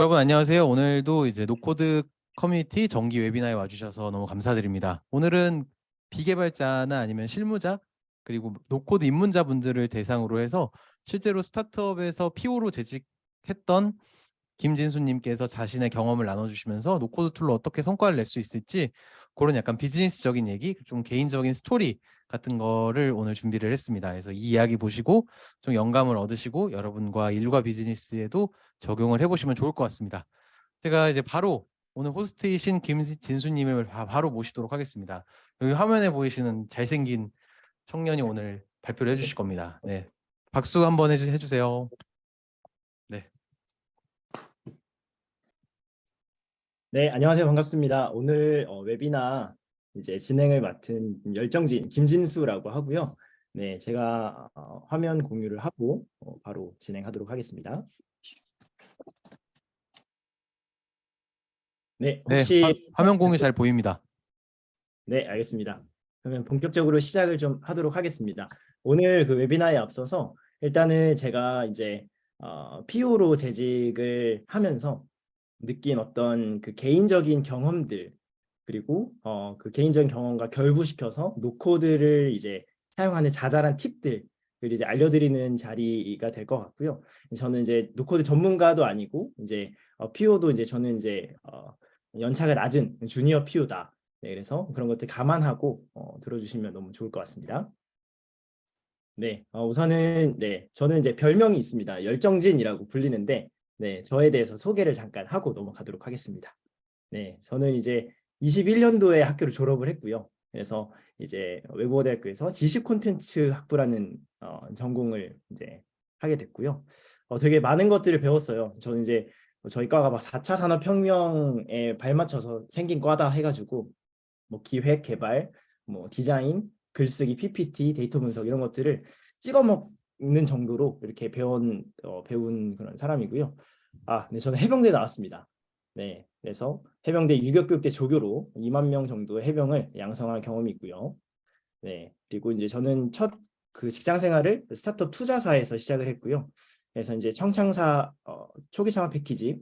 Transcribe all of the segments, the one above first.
여러분 안녕하세요. 오늘도 이제 노코드 커뮤니티 정기 웨비나에 와주셔서 너무 감사드립니다. 오늘은 비개발자나 아니면 실무자 그리고 노코드 입문자분들을 대상으로 해서 실제로 스타트업에서 PO로 재직했던 김진수님께서 자신의 경험을 나눠주시면서 노코드 툴로 어떻게 성과를 낼 수 있을지 그런 약간 비즈니스적인 얘기, 좀 개인적인 스토리 같은 거를 오늘 준비를 했습니다. 그래서 이 이야기 보시고 좀 영감을 얻으시고 여러분과 일과 비즈니스에도 적용을 해보시면 좋을 것 같습니다. 제가 이제 바로 오늘 호스트이신 김진수님을 바로 모시도록 하겠습니다. 여기 화면에 보이시는 잘생긴 청년이 오늘 발표를 해주실 겁니다. 네, 박수 한번 해주세요. 네. 네, 안녕하세요. 반갑습니다. 오늘 웨비나 이제 진행을 맡은 열정진 김진수라고 하고요. 네, 제가 화면 공유를 하고 바로 진행하도록 하겠습니다. 네, 네, 혹시 화면 공유 잘 보입니다. 네, 알겠습니다. 그러면 본격적으로 시작을 좀 하도록 하겠습니다. 오늘 그 웨비나에 앞서서 일단은 제가 이제 PO로 재직을 하면서 느낀 어떤 그 개인적인 경험들 그리고 그 개인적인 경험과 결부시켜서 노코드를 이제 사용하는 자잘한 팁들을 이제 알려드리는 자리가 될 것 같고요. 저는 이제 노코드 전문가도 아니고 이제 PO도 이제 저는 이제 연차가 낮은 주니어 PO다. 네, 그래서 그런 것들 감안하고 들어주시면 너무 좋을 것 같습니다. 네, 우선은 네, 저는 이제 별명이 있습니다. 열정진이라고 불리는데, 네, 저에 대해서 소개를 잠깐 하고 넘어가도록 하겠습니다. 네, 저는 이제 21년도에 학교를 졸업을 했고요. 그래서 이제 외국어대학교에서 지식 콘텐츠 학부라는 전공을 이제 하게 됐고요. 되게 많은 것들을 배웠어요. 저는 이제 저희 과가 막 4차 산업혁명에 발맞춰서 생긴 과다 해가지고 뭐 기획, 개발, 뭐 디자인, 글쓰기, PPT, 데이터 분석 이런 것들을 찍어 먹는 정도로 이렇게 배운 그런 사람이고요. 네, 저는 해병대 나왔습니다. 네, 그래서 해병대 유격교육대 조교로 2만 명 정도의 해병을 양성한 경험이 있고요. 네, 그리고 이제 저는 첫 그 직장 생활을 스타트업 투자사에서 시작을 했고요. 그래서 이제 청창사 초기 창업 패키지,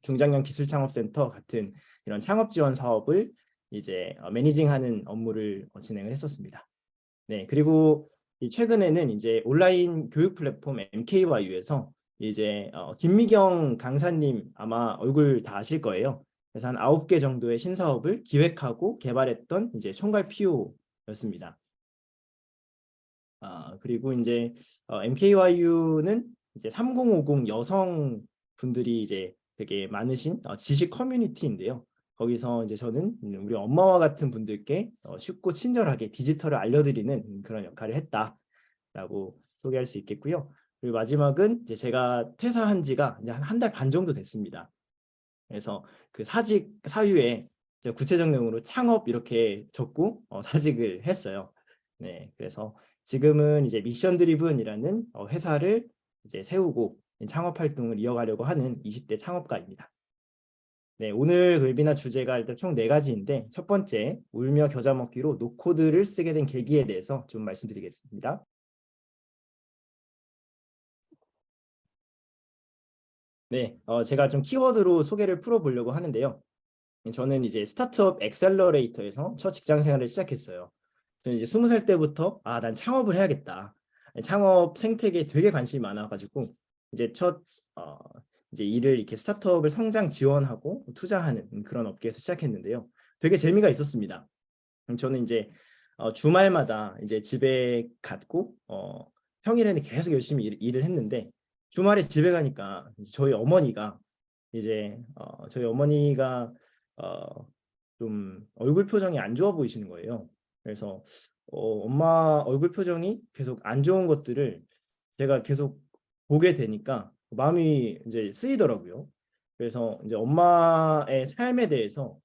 중장년 기술 창업센터 같은 이런 창업 지원 사업을 이제 매니징하는 업무를 진행을 했었습니다. 네, 그리고 최근에는 이제 온라인 교육 플랫폼 MKYU에서 이제 김미경 강사님 아마 얼굴 다 아실 거예요. 그래서 한 9개 정도의 신사업을 기획하고 개발했던 이제 총괄 PO였습니다. 그리고 이제 MKYU는 이제 3050 여성 분들이 이제 되게 많으신 지식 커뮤니티인데요. 거기서 이제 저는 우리 엄마와 같은 분들께 쉽고 친절하게 디지털을 알려드리는 그런 역할을 했다라고 소개할 수 있겠고요. 그리고 마지막은 이제 제가 퇴사한 지가 이제 한 달 반 정도 됐습니다. 그래서 그 사직 사유에 구체적 내용으로 창업 이렇게 적고 사직을 했어요. 네, 그래서 지금은 이제 미션 드리븐이라는 회사를 이제 세우고 창업 활동을 이어가려고 하는 20대 창업가입니다. 네, 오늘 웨비나 주제가 일단 총 4가지인데 첫 번째, 울며 겨자 먹기로 노코드를 쓰게 된 계기에 대해서 좀 말씀드리겠습니다. 네, 제가 좀 키워드로 소개를 풀어보려고 하는데요. 저는 이제 스타트업 엑셀러레이터에서 첫 직장 생활을 시작했어요. 저는 이제 20살 때부터 난 창업을 해야겠다. 창업 생태계에 되게 관심이 많아가지고 이제 어, 이제 일을 이렇게 스타트업을 성장 지원하고 투자하는 그런 업계에서 시작했는데요. 되게 재미가 있었습니다. 저는 이제 주말마다 이제 집에 갔고 평일에는 계속 열심히 일을 했는데 주말에 집에 가니까 이제 저희 어머니가 좀 얼굴 표정이 안 좋아 보이시는 거예요. 그래서 엄마 얼굴 표정이 계속 안 좋은 것들을 제가 계속 보게 되니까 마음이 이제 쓰이더라고요. 그래서 이제 엄마의 삶에 대해서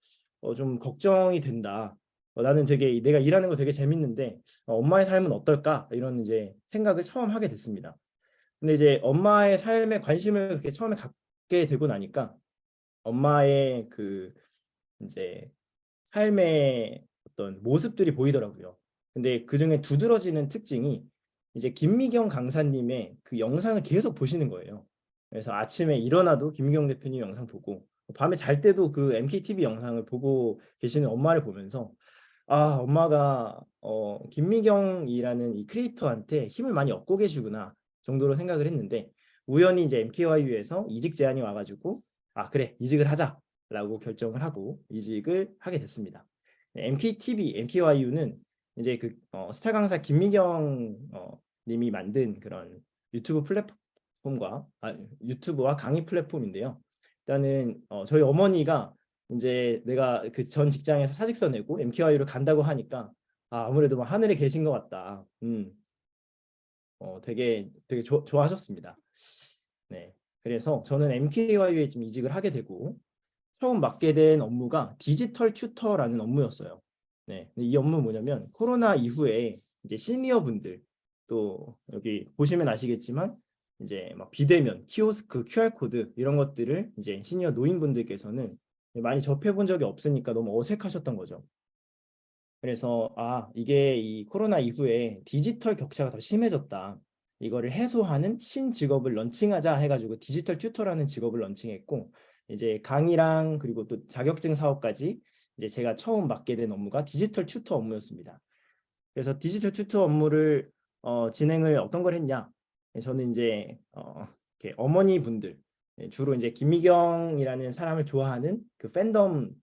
좀 걱정이 된다. 나는 되게 내가 일하는 거 되게 재밌는데 엄마의 삶은 어떨까? 이런 이제 생각을 처음 하게 됐습니다. 근데 이제 엄마의 삶에 관심을 그렇게 처음에 갖게 되고 나니까 엄마의 그 이제 삶의 어떤 모습들이 보이더라고요. 근데 그중에 두드러지는 특징이 이제 김미경 강사님의 그 영상을 계속 보시는 거예요. 그래서 아침에 일어나도 김미경 대표님 영상 보고 밤에 잘 때도 그 MKTV 영상을 보고 계시는 엄마를 보면서 아, 엄마가 김미경이라는 이 크리에이터한테 힘을 많이 얻고 계시구나 정도로 생각을 했는데 우연히 이제 MKYU에서 이직 제안이 와가지고 아, 그래, 이직을 하자라고 결정을 하고 이직을 하게 됐습니다. MKTV, MKYU는 이제 그 스타 강사 김미경 님이 만든 그런 유튜브 플랫폼과 유튜브와 강의 플랫폼인데요. 일단은 저희 어머니가 이제 내가 그 전 직장에서 사직서 내고 MKYU를 간다고 하니까 아무래도 막 하늘에 계신 것 같다. 되게 좋아하셨습니다. 네. 그래서 저는 MKYU에 좀 이직을 하게 되고 처음 맡게 된 업무가 디지털 튜터라는 업무였어요. 네. 이 업무 뭐냐면 코로나 이후에 이제 시니어 분들 또 여기 보시면 아시겠지만 이제 막 비대면, 키오스크, QR 코드 이런 것들을 이제 시니어 노인분들께서는 많이 접해본 적이 없으니까 너무 어색하셨던 거죠. 그래서 이게 이 코로나 이후에 디지털 격차가 더 심해졌다. 이거를 해소하는 신직업을 런칭하자 해가지고 디지털 튜터라는 직업을 런칭했고 이제 강의랑 그리고 또 자격증 사업까지 이제 제가 처음 맡게 된 업무가 디지털 튜터 업무였습니다. 그래서 디지털 튜터 업무를 진행을 어떤 걸 했냐? 저는 이제 이렇게 어머니 분들 주로 이제 김미경이라는 사람을 좋아하는 그 팬덤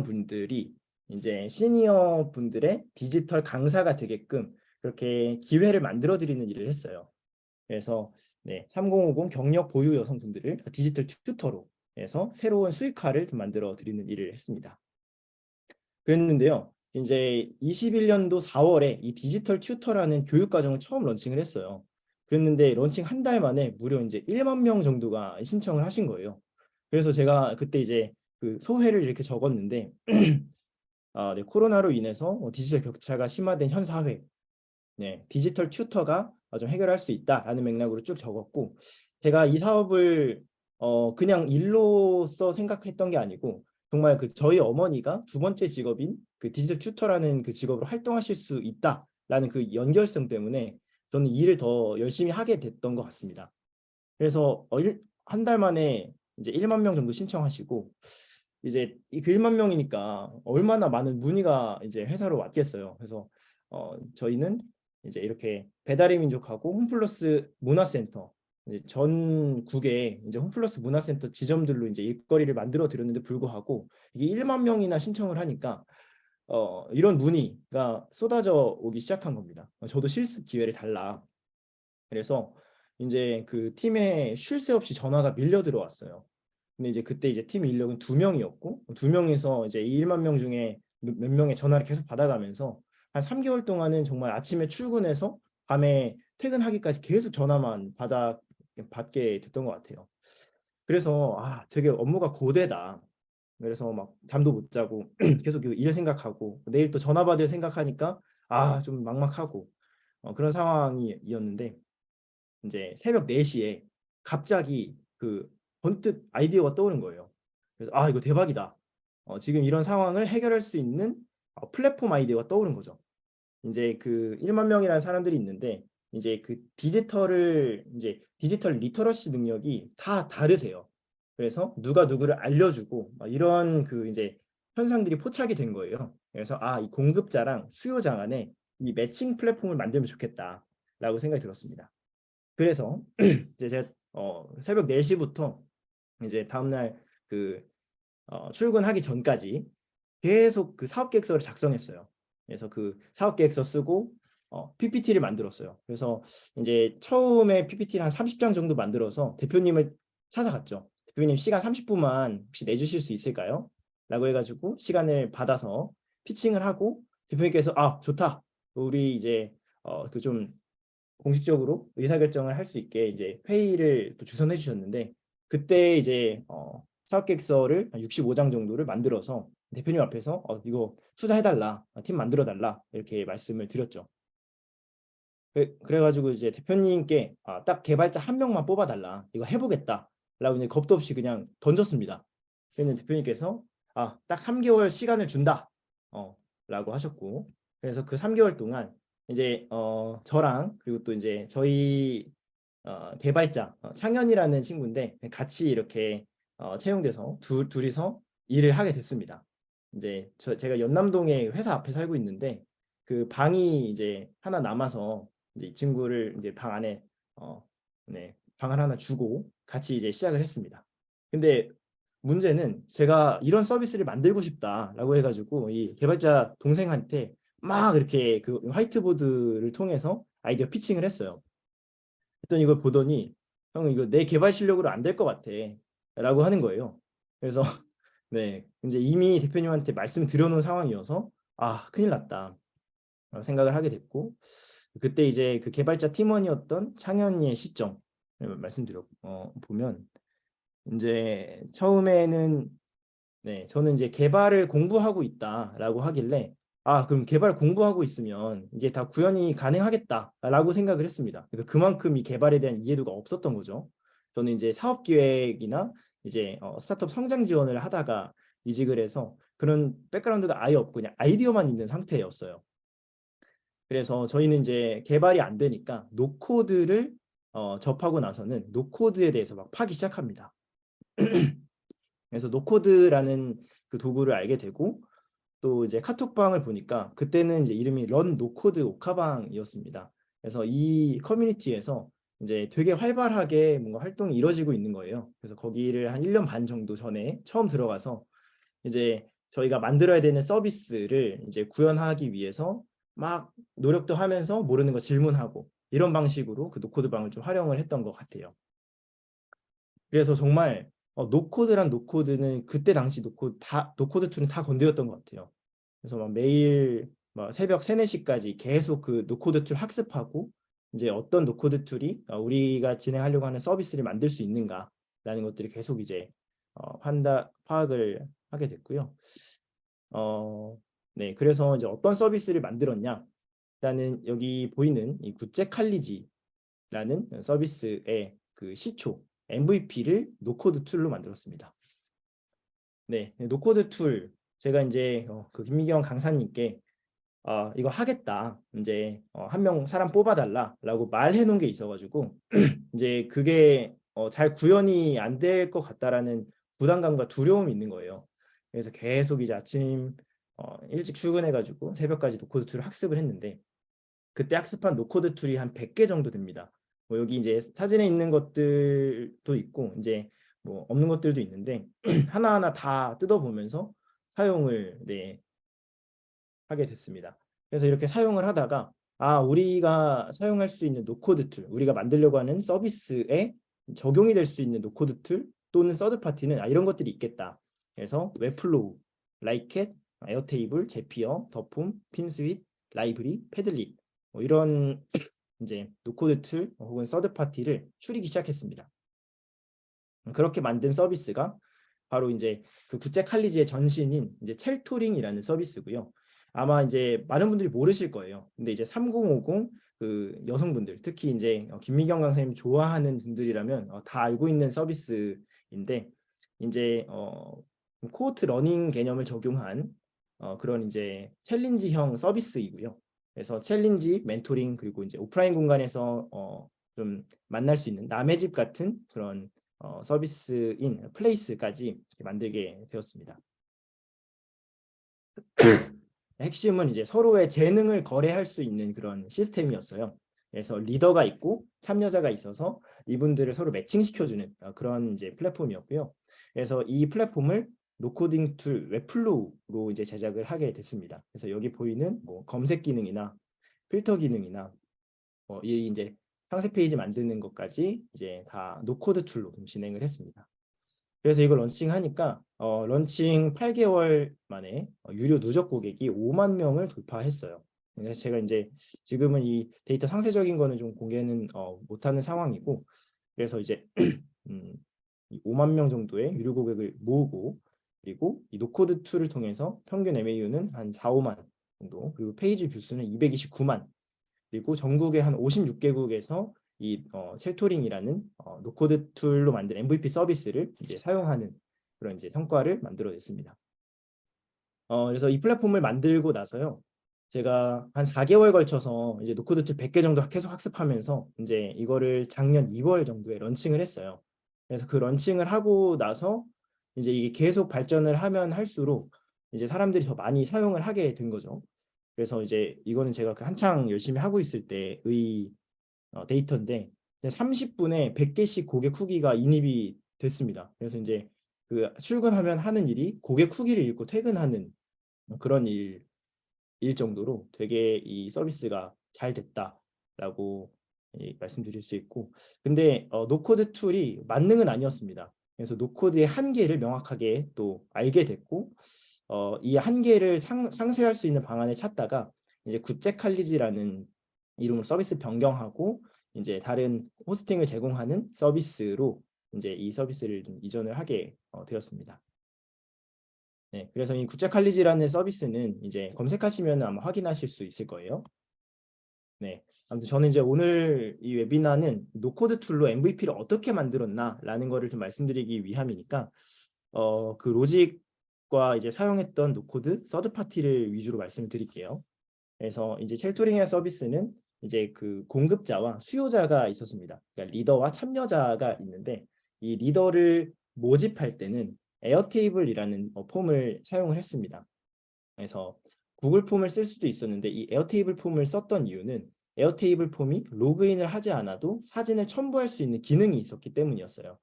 분들이 이제 시니어 분들의 디지털 강사가 되게끔 그렇게 기회를 만들어 드리는 일을 했어요. 그래서 3050 경력 보유 여성분들을 디지털 튜터로 해서 새로운 수익화를 좀 만들어 드리는 일을 했습니다. 그랬는데요. 이제 21년도 4월에 이 디지털 튜터라는 교육 과정을 처음 런칭을 했어요. 그랬는데 런칭 한 달 만에 무려 이제 1만 명 정도가 신청을 하신 거예요. 그래서 제가 그때 이제 그 소회를 이렇게 적었는데 코로나로 인해서 디지털 격차가 심화된 현 사회, 디지털 튜터가 좀 해결할 수 있다라는 맥락으로 쭉 적었고 제가 이 사업을 그냥 일로서 생각했던 게 아니고 정말 그 저희 어머니가 두 번째 직업인 그 디지털 튜터라는 그 직업으로 활동하실 수 있다라는 그 연결성 때문에 저는 일을 더 열심히 하게 됐던 것 같습니다. 그래서 한 달 만에 이제 1만 명 정도 신청하시고 이제 그 1만 명이니까 얼마나 많은 문의가 이제 회사로 왔겠어요. 그래서 저희는 이제 이렇게 배달의 민족하고 홈플러스 문화센터 이제 전국에 이제 홈플러스 문화센터 지점들로 이제 일거리를 만들어 드렸는데 불구하고 이게 1만 명이나 신청을 하니까 이런 문의가 쏟아져 오기 시작한 겁니다. 저도 실습 기회를 달라. 그래서 이제 그 팀에 쉴 새 없이 전화가 밀려 들어왔어요. 근데 이제 그때 이제 팀 인력은 2명이었고 2명에서 이제 1만 명 중에 몇 명의 전화를 계속 받아가면서 한 3개월 동안은 정말 아침에 출근해서 밤에 퇴근하기까지 계속 전화만 받게 됐던 것 같아요. 그래서 되게 업무가 고되다. 그래서 막 잠도 못 자고 계속 그 일 생각하고 내일 또 전화 받을 생각하니까 좀 막막하고 그런 상황이었는데 이제 새벽 4시에 갑자기 그 번뜩 아이디어가 떠오른 거예요. 그래서 이거 대박이다. 지금 이런 상황을 해결할 수 있는 플랫폼 아이디어가 떠오른 거죠. 이제 그 1만 명이라는 사람들이 있는데 이제 그 디지털 리터러시 능력이 다 다르세요. 그래서 누가 누구를 알려주고 이런 그 이제 현상들이 포착이 된 거예요. 그래서 이 공급자랑 수요자 간에 이 매칭 플랫폼을 만들면 좋겠다라고 생각이 들었습니다. 그래서 이제 제가 새벽 4시부터 이제 다음날 그 출근하기 전까지 계속 그 사업 계획서를 작성했어요. 그래서 그 사업 계획서 쓰고 PPT를 만들었어요. 그래서 이제 처음에 PPT를 한 30장 정도 만들어서 대표님을 찾아갔죠. 대표님 시간 30분만 혹시 내주실 수 있을까요? 라고 해가지고 시간을 받아서 피칭을 하고 대표님께서 좋다. 우리 이제 그좀 공식적으로 의사결정을 할 수 있게 이제 회의를 또 주선해 주셨는데 그때 이제 사업계획서를 한 65장 정도를 만들어서 대표님 앞에서 이거 투자해달라, 팀 만들어달라 이렇게 말씀을 드렸죠. 그래가지고 이제 대표님께 딱 개발자 한 명만 뽑아달라, 이거 해보겠다라고 이제 겁도 없이 그냥 던졌습니다. 그랬는데 대표님께서 딱 3개월 시간을 준다 라고 하셨고 그래서 그 3개월 동안 이제 저랑 그리고 또 이제 저희 개발자 창현이라는 친구인데 같이 이렇게 채용돼서 둘이서 일을 하게 됐습니다. 이제 제가 연남동에 회사 앞에 살고 있는데 그 방이 이제 하나 남아서 이제 이 친구를 이제 방 안에 방을 하나 주고 같이 이제 시작을 했습니다. 근데 문제는 제가 이런 서비스를 만들고 싶다라고 해가지고 이 개발자 동생한테 막 이렇게 그 화이트보드를 통해서 아이디어 피칭을 했어요. 했더니 이걸 보더니 형 이거 내 개발 실력으로 안 될 것 같아 라고 하는 거예요. 그래서 네 이제 이미 대표님한테 말씀 드려놓은 상황이어서 아 큰일 났다 생각을 하게 됐고 그때 이제 그 개발자 팀원이었던 창현이의 시점 말씀드려 보면 이제 처음에는 네 저는 이제 개발을 공부하고 있다라고 하길래 아 그럼 개발 공부하고 있으면 이게 다 구현이 가능하겠다라고 생각을 했습니다. 그러니까 그만큼 이 개발에 대한 이해도가 없었던 거죠. 저는 이제 사업 기획이나 이제 스타트업 성장 지원을 하다가 이직을 해서 그런 백그라운드가 아예 없고 그냥 아이디어만 있는 상태였어요. 그래서 저희는 이제 개발이 안 되니까 노코드를 접하고 나서는 노코드에 대해서 막 파기 시작합니다. 그래서 노코드라는 그 도구를 알게 되고 또 이제 카톡방을 보니까 그때는 이제 이름이 런 노코드 오카방이었습니다. 그래서 이 커뮤니티에서 이제 되게 활발하게 뭔가 활동이 이루어지고 있는 거예요. 그래서 거기를 한 1년 반 정도 전에 처음 들어가서 이제 저희가 만들어야 되는 서비스를 이제 구현하기 위해서 막 노력도 하면서 모르는 거 질문하고 이런 방식으로 그 노코드 방을 좀 활용을 했던 것 같아요. 그래서 정말 노코드란 노코드는 그때 당시 노코드 툴은 다 건드렸던 것 같아요. 그래서 막 매일 막 새벽 3, 4시까지 계속 그 노코드 툴 학습하고 이제 어떤 노코드 툴이 우리가 진행하려고 하는 서비스를 만들 수 있는가라는 것들을 계속 이제 파악을 하게 됐고요. 네, 그래서 이제 어떤 서비스를 만들었냐? 일단은 여기 보이는 이 굿제 칼리지라는 서비스의 그 시초 MVP를 노코드 툴로 만들었습니다. 네, 노코드 툴 제가 이제 그 김미경 강사님께 이거 하겠다. 이제 한 명 사람 뽑아달라라고 말해 놓은 게 있어가지고 이제 그게 잘 구현이 안 될 것 같다라는 부담감과 두려움이 있는 거예요. 그래서 계속 이제 아침 일찍 출근해가지고 새벽까지 노코드 툴을 학습을 했는데 그때 학습한 노코드 툴이 한 100개 정도 됩니다. 뭐 여기 이제 사진에 있는 것들도 있고 이제 뭐 없는 것들도 있는데 하나하나 다 뜯어보면서 사용을 하게 됐습니다. 그래서 이렇게 사용을 하다가 우리가 사용할 수 있는 노코드 툴, 우리가 만들려고 하는 서비스에 적용이 될 수 있는 노코드 툴 또는 서드 파티는 이런 것들이 있겠다. 그래서 웹플로우, 라이켓, 에어테이블, 제피어, 더폼, 핀스윗, 라이브리, 패들릿 뭐 이런 이제 노코드 툴 혹은 서드 파티를 추리기 시작했습니다. 그렇게 만든 서비스가 바로 이제 그 굿제 칼리지의 전신인 이제 첼토링이라는 서비스고요. 아마 이제 많은 분들이 모르실 거예요. 근데 이제 3050 그 여성분들 특히 이제 김미경 강사님 좋아하는 분들이라면 다 알고 있는 서비스인데 이제 코호트 러닝 개념을 적용한 그런 이제 챌린지형 서비스이고요. 그래서 챌린지, 멘토링 그리고 이제 오프라인 공간에서 좀 만날 수 있는 남의 집 같은 그런 서비스인 플레이스까지 만들게 되었습니다. 핵심은 이제 서로의 재능을 거래할 수 있는 그런 시스템이었어요. 그래서 리더가 있고 참여자가 있어서 이분들을 서로 매칭시켜주는 그런 이제 플랫폼이었고요. 그래서 이 플랫폼을 노코딩 툴 웹플로우로 이제 제작을 하게 됐습니다. 그래서 여기 보이는 뭐 검색 기능이나 필터 기능이나 이 이제 상세 페이지 만드는 것까지 이제 다 노코드 툴로 좀 진행을 했습니다. 그래서 이걸 런칭하니까 런칭 8개월 만에 유료 누적 고객이 5만 명을 돌파했어요. 그래서 제가 이제 지금은 이 데이터 상세적인 거는 좀 공개는 못하는 상황이고 그래서 이제 5만 명 정도의 유료 고객을 모으고 그리고 이 노코드 툴을 통해서 평균 MAU는 한 4, 5만 정도 그리고 페이지 뷰수는 229만 그리고 전국의 한 56개국에서 이 첼토링이라는 노코드 툴로 만든 MVP 서비스를 이제 사용하는 그런 이제 성과를 만들어냈습니다. 그래서 이 플랫폼을 만들고 나서요. 제가 한 4개월 걸쳐서 이제 노코드 툴 100개 정도 계속 학습하면서 이제 이거를 작년 2월 정도에 런칭을 했어요. 그래서 그 런칭을 하고 나서 이제 이게 계속 발전을 하면 할수록 이제 사람들이 더 많이 사용을 하게 된 거죠. 그래서 이제 이거는 제가 그 한창 열심히 하고 있을 때의 데이터인데 30분에 100개씩 고객 후기가 인입이 됐습니다. 그래서 이제 그 출근하면 하는 일이 고객 후기를 읽고 퇴근하는 그런 일 정도로 되게 이 서비스가 잘 됐다라고 말씀드릴 수 있고, 근데 노코드 툴이 만능은 아니었습니다. 그래서 노코드의 한계를 명확하게 또 알게 됐고, 이 한계를 상쇄할 수 있는 방안을 찾다가 이제 굿제칼리지라는 이름으로 서비스 변경하고 이제 다른 호스팅을 제공하는 서비스로 이제 이 서비스를 좀 이전을 하게 되었습니다. 네, 그래서 이 굿제칼리지라는 서비스는 이제 검색하시면 아마 확인하실 수 있을 거예요. 네, 아무튼 저는 이제 오늘 이 웨비나는 노코드 툴로 MVP를 어떻게 만들었나라는 거를 좀 말씀드리기 위함이니까 그 로직과 이제 사용했던 노코드 서드 파티를 위주로 말씀을 드릴게요. 그래서 이제 쉘터링의 서비스는 이제 그 공급자와 수요자가 있었습니다. 그러니까 리더와 참여자가 있는데 이 리더를 모집할 때는 에어테이블이라는 폼을 사용을 했습니다. 그래서 구글 폼을 쓸 수도 있었는데 이 에어테이블 폼을 썼던 이유는 에어테이블 폼이 로그인을 하지 않아도 사진을 첨부할 수 있는 기능이 있었기 때문이었어요.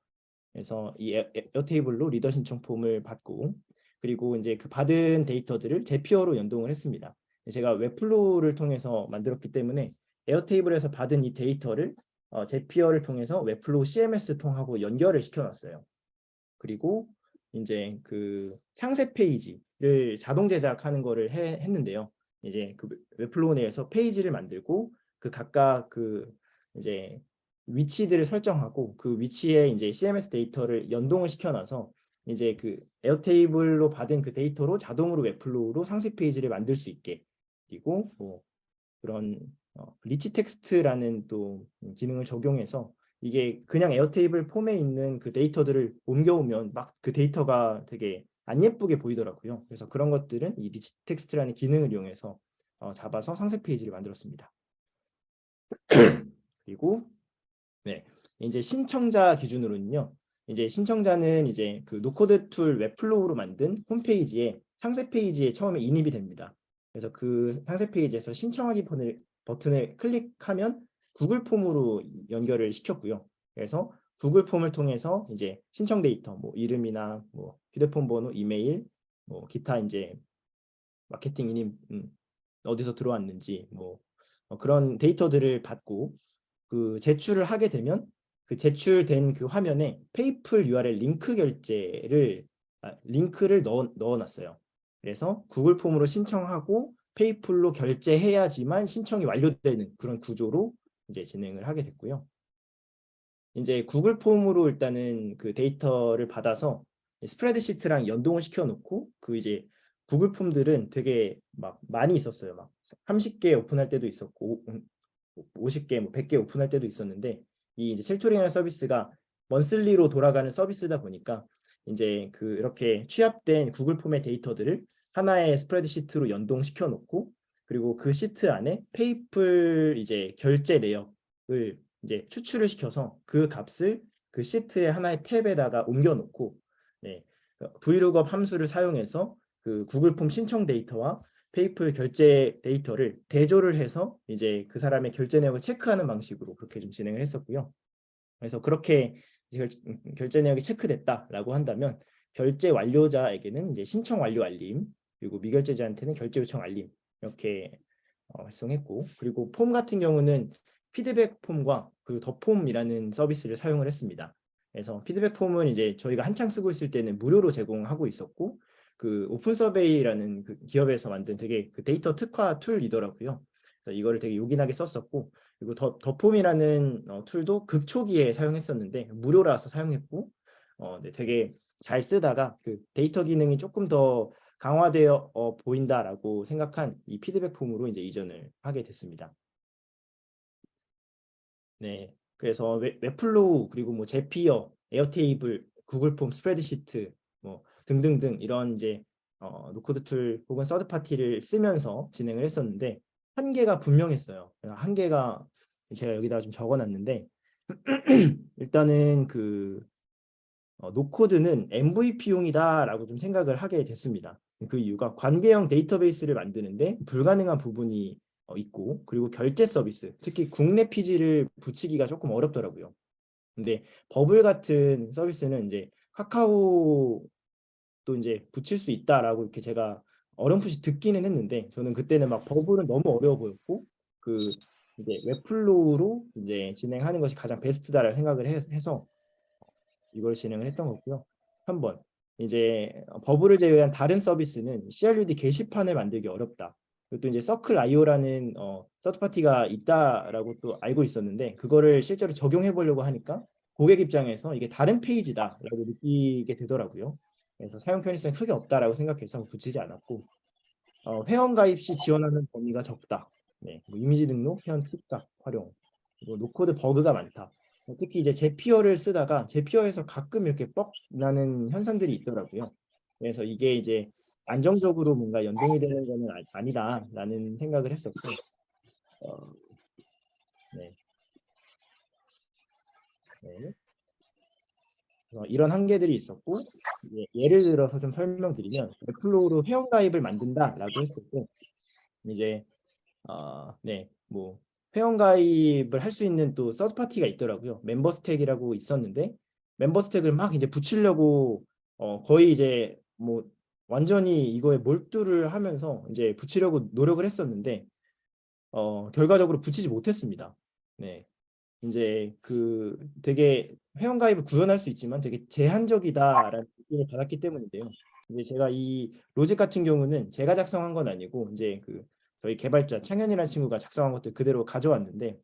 그래서 이 에어테이블로 리더 신청 폼을 받고 그리고 이제 그 받은 데이터들을 제피어로 연동을 했습니다. 제가 웹플로우를 통해서 만들었기 때문에 에어테이블에서 받은 이 데이터를 제피어를 통해서 웹플로우 CMS 통하고 연결을 시켜놨어요. 그리고 이제 그 상세 페이지를 자동 제작하는 거를 했는데요. 이제 그 웹플로우 내에서 페이지를 만들고 그 각각 그 이제 위치들을 설정하고 그 위치에 이제 CMS 데이터를 연동을 시켜놔서 이제 그 에어테이블로 받은 그 데이터로 자동으로 웹플로우로 상세 페이지를 만들 수 있게 그리고 뭐 그런 리치 텍스트라는 또 기능을 적용해서 이게 그냥 에어테이블 폼에 있는 그 데이터들을 옮겨오면 막 그 데이터가 되게 안 예쁘게 보이더라고요. 그래서 그런 것들은 이 리치 텍스트라는 기능을 이용해서 잡아서 상세 페이지를 만들었습니다. 그리고 네, 이제 신청자 기준으로는요. 이제 신청자는 이제 그 노코드 툴 웹플로우로 만든 홈페이지에 상세 페이지에 처음에 인입이 됩니다. 그래서 그 상세 페이지에서 신청하기 버튼을 클릭하면 구글 폼으로 연결을 시켰고요. 그래서 구글 폼을 통해서 이제 신청 데이터, 뭐 이름이나 뭐 휴대폰 번호, 이메일, 뭐 기타 이제 마케팅 인입 어디서 들어왔는지 뭐 그런 데이터들을 받고 그 제출을 하게 되면 그 제출된 그 화면에 페이플 URL 링크 결제를 링크를 넣어놨어요. 그래서 구글 폼으로 신청하고 페이플로 결제해야지만 신청이 완료되는 그런 구조로 이제 진행을 하게 됐고요. 이제 구글 폼으로 일단은 그 데이터를 받아서 스프레드시트랑 연동을 시켜놓고 그 이제 구글 폼들은 되게 막 많이 있었어요. 막 30개 오픈할 때도 있었고 50개, 뭐 100개 오픈할 때도 있었는데 이 이제 쉘터링이라는 서비스가 먼슬리로 돌아가는 서비스다 보니까 이제 그 이렇게 취합된 구글 폼의 데이터들을 하나의 스프레드시트로 연동시켜 놓고 그리고 그 시트 안에 페이플 이제 결제 내역을 이제 추출을 시켜서 그 값을 그 시트의 하나의 탭에다가 옮겨 놓고 네, vlookup 함수를 사용해서 그 구글 폼 신청 데이터와 페이플 결제 데이터를 대조를 해서 이제 그 사람의 결제 내역을 체크하는 방식으로 그렇게 좀 진행을 했었고요. 그래서 그렇게 결제 내역이 체크됐다라고 한다면 결제 완료자에게는 이제 신청 완료 알림 그리고 미결제자한테는 결제 요청 알림 이렇게 발송했고 그리고 폼 같은 경우는 피드백 폼과 그 더 폼이라는 서비스를 사용을 했습니다. 그래서 피드백 폼은 이제 저희가 한창 쓰고 있을 때는 무료로 제공하고 있었고 그 오픈 서베이라는 그 기업에서 만든 되게 그 데이터 특화 툴이더라고요. 그래서 이거를 되게 요긴하게 썼었고 그리고 더 폼이라는 툴도 극초기에 사용했었는데 무료라서 사용했고 네, 되게 잘 쓰다가 그 데이터 기능이 조금 더 강화되어 보인다라고 생각한 이 피드백 폼으로 이제 이전을 하게 됐습니다. 네, 그래서 웹플로우 그리고 뭐 제피어, 에어테이블, 구글 폼, 스프레드시트 뭐 등등등 이런 이제 노코드 툴 혹은 서드 파티를 쓰면서 진행을 했었는데 한계가 분명했어요. 한계가 제가 여기다가 좀 적어놨는데 일단은 노코드는 MVP용이다라고 좀 생각을 하게 됐습니다. 그 이유가 관계형 데이터베이스를 만드는데 불가능한 부분이 있고, 그리고 결제 서비스, 특히 국내 피지를 붙이기가 조금 어렵더라고요. 근데 버블 같은 서비스는 이제 카카오도 이제 붙일 수 있다라고 이렇게 제가 어렴풋이 듣기는 했는데, 저는 그때는 막 버블은 너무 어려워 보였고, 이제 웹플로우로 이제 진행하는 것이 가장 베스트다라고 생각을 해서 이걸 진행을 했던 거고요. 3번, 이제 버블을 제외한 다른 서비스는 CRUD 게시판을 만들기 어렵다. 그리고 또 이제 서클.io라는 서드 파티가 있다라고 또 알고 있었는데, 그거를 실제로 적용해 보려고 하니까 고객 입장에서 이게 다른 페이지다라고 느끼게 되더라고요. 그래서 사용 편의성이 크게 없다라고 생각해서 붙이지 않았고, 회원 가입 시 지원하는 범위가 적다. 네, 뭐 이미지 등록, 회원 팁값 활용, 그리고 노코드 버그가 많다. 특히 이제 제피어를 쓰다가 제피어에서 가끔 이렇게 뻑 나는 현상들이 있더라고요. 그래서 이게 이제 안정적으로 뭔가 연동이 되는 것은 아니다라는 생각을 했었고, 어, 네, 네. 이런 한계들이 있었고, 예를 들어서 좀 설명드리면 웹플로우로 회원 가입을 만든다라고 했을 때 이제 네, 뭐 회원 가입을 할 수 있는 또 서드 파티가 있더라고요. 멤버 스택이라고 있었는데 멤버 스택을 막 이제 붙이려고 거의 이제 뭐 완전히 이거에 몰두를 하면서 이제 붙이려고 노력을 했었는데 결과적으로 붙이지 못했습니다. 네, 이제 되게 회원 가입을 구현할 수 있지만 되게 제한적이다라는 느낌을 받았기 때문인데요. 이제 제가 이 로직 같은 경우는 제가 작성한 건 아니고 이제 저희 개발자 창현이라는 친구가 작성한 것들 그대로 가져왔는데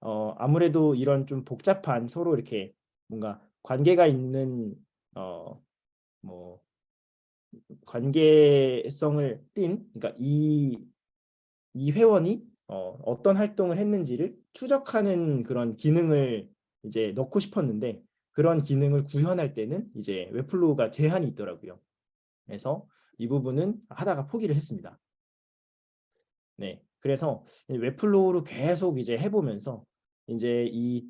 아무래도 이런 좀 복잡한 서로 이렇게 뭔가 관계가 있는 뭐 관계성을 띤, 그러니까 이 회원이 어떤 활동을 했는지를 추적하는 그런 기능을 이제 넣고 싶었는데, 그런 기능을 구현할 때는 이제 웹플로우가 제한이 있더라고요. 그래서 이 부분은 하다가 포기를 했습니다. 네, 그래서 웹플로우로 계속 이제 해보면서 이제 이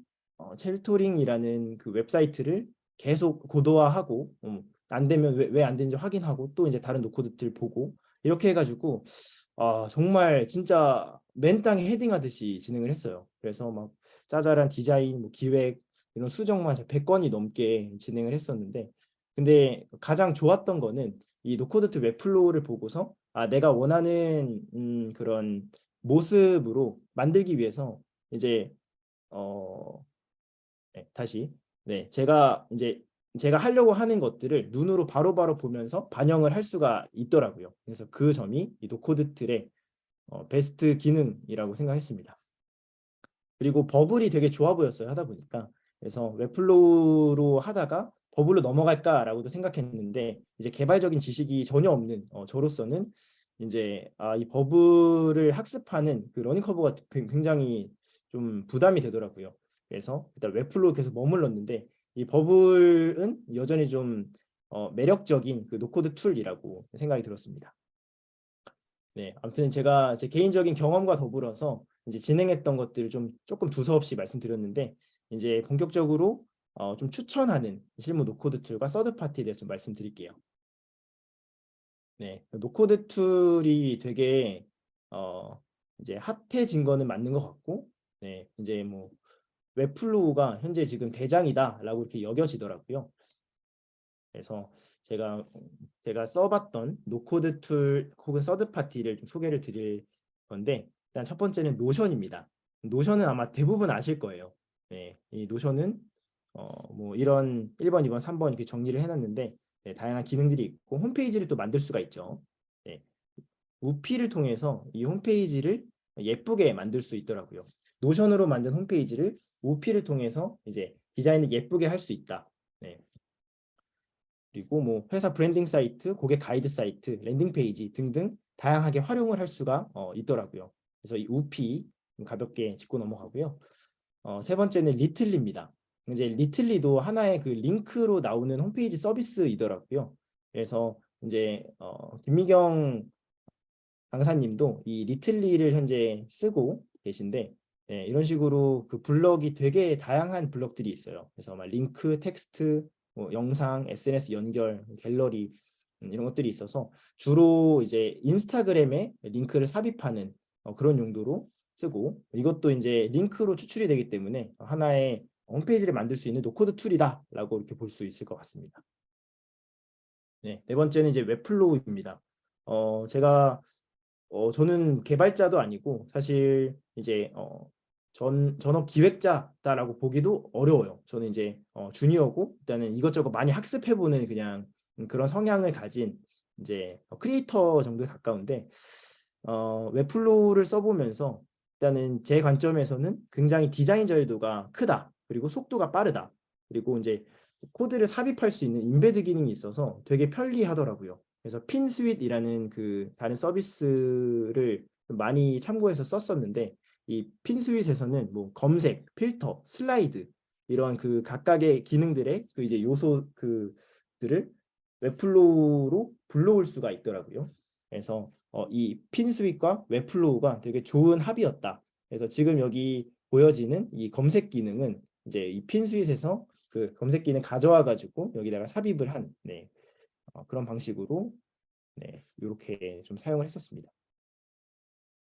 첼토링이라는 그 웹사이트를 계속 고도화하고, 안 되면 왜 안 되는지 확인하고, 또 이제 다른 노코드들 보고, 이렇게 해가지고 정말 진짜 맨 땅에 헤딩하듯이 진행을 했어요. 그래서 막 짜잘한 디자인, 뭐 기획 이런 수정만 100건이 넘게 진행을 했었는데, 근데 가장 좋았던 거는 이 노코드 투 웹플로우를 보고서 내가 원하는 그런 모습으로 만들기 위해서 이제 네, 다시 네, 제가 하려고 하는 것들을 눈으로 바로바로 보면서 반영을 할 수가 있더라고요. 그래서 그 점이 이 노코드 툴의 베스트 기능이라고 생각했습니다. 그리고 버블이 되게 좋아 보였어요, 하다 보니까. 그래서 웹플로우로 하다가 버블로 넘어갈까라고도 생각했는데, 이제 개발적인 지식이 전혀 없는 저로서는 이제 이 버블을 학습하는 그 러닝 커브가 굉장히 좀 부담이 되더라고요. 그래서 일단 웹플로우 계속 머물렀는데, 이 버블은 여전히 좀 매력적인 그 노코드 툴이라고 생각이 들었습니다. 네, 아무튼 제가 제 개인적인 경험과 더불어서 이제 진행했던 것들을 좀 조금 두서없이 말씀드렸는데, 이제 본격적으로 좀 추천하는 실무 노코드 툴과 서드 파티에 대해서 좀 말씀드릴게요. 네, 노코드 툴이 되게 이제 핫해진 거는 맞는 것 같고, 네, 이제 뭐 웹플로우가 현재 지금 대장이다라고 이렇게 여겨지더라고요. 그래서 제가 써봤던 노코드 툴 혹은 서드 파티를 좀 소개를 드릴 건데, 일단 첫 번째는 노션입니다. 노션은 아마 대부분 아실 거예요. 네, 이 노션은 뭐 이런 1번, 2번, 3번 이렇게 정리를 해놨는데, 네, 다양한 기능들이 있고 홈페이지를 또 만들 수가 있죠. 네, 우피를 통해서 이 홈페이지를 예쁘게 만들 수 있더라고요. 노션으로 만든 홈페이지를 우피를 통해서 이제 디자인을 예쁘게 할 수 있다. 네, 그리고 뭐 회사 브랜딩 사이트, 고객 가이드 사이트, 랜딩 페이지 등등 다양하게 활용을 할 수가 있더라고요. 그래서 이 우피 가볍게 짚고 넘어가고요. 세 번째는 리틀리입니다. 이제 리틀리도 하나의 그 링크로 나오는 홈페이지 서비스이더라고요. 그래서 이제 김미경 강사님도 이 리틀리를 현재 쓰고 계신데 이런 식으로 그 블럭이 되게 다양한 블럭들이 있어요. 그래서 막 링크, 텍스트, 뭐 영상, SNS 연결, 갤러리 이런 것들이 있어서 주로 이제 인스타그램에 링크를 삽입하는 그런 용도로 쓰고 이것도 이제 링크로 추출이 되기 때문에 하나의 홈페이지를 만들 수 있는 노코드 툴이다라고 이렇게 볼 수 있을 것 같습니다. 네, 네 번째는 이제 웹플로우입니다. 저는 개발자도 아니고 사실 이제 전업 기획자다라고 보기도 어려워요. 저는 이제 주니어고 일단은 이것저것 많이 학습해보는 그냥 그런 성향을 가진 이제 크리에이터 정도에 가까운데 웹플로우를 써보면서 일단은 제 관점에서는 굉장히 디자인 자유도가 크다. 그리고 속도가 빠르다. 그리고 이제 코드를 삽입할 수 있는 인베드 기능이 있어서 되게 편리하더라고요. 그래서 핀스윗이라는 그 다른 서비스를 많이 참고해서 썼었는데 이 핀스윗에서는 뭐 검색, 필터, 슬라이드 이런 그 각각의 기능들의 그 이제 요소 그들을 웹플로우로 불러올 수가 있더라고요. 그래서 이 핀스윗과 웹플로우가 되게 좋은 합이었다. 그래서 지금 여기 보여지는 이 검색 기능은 이제 이 핀스윗에서 그 검색 기능 가져와 가지고 여기다가 삽입을 한 그런 방식으로 이렇게 좀 사용을 했었습니다.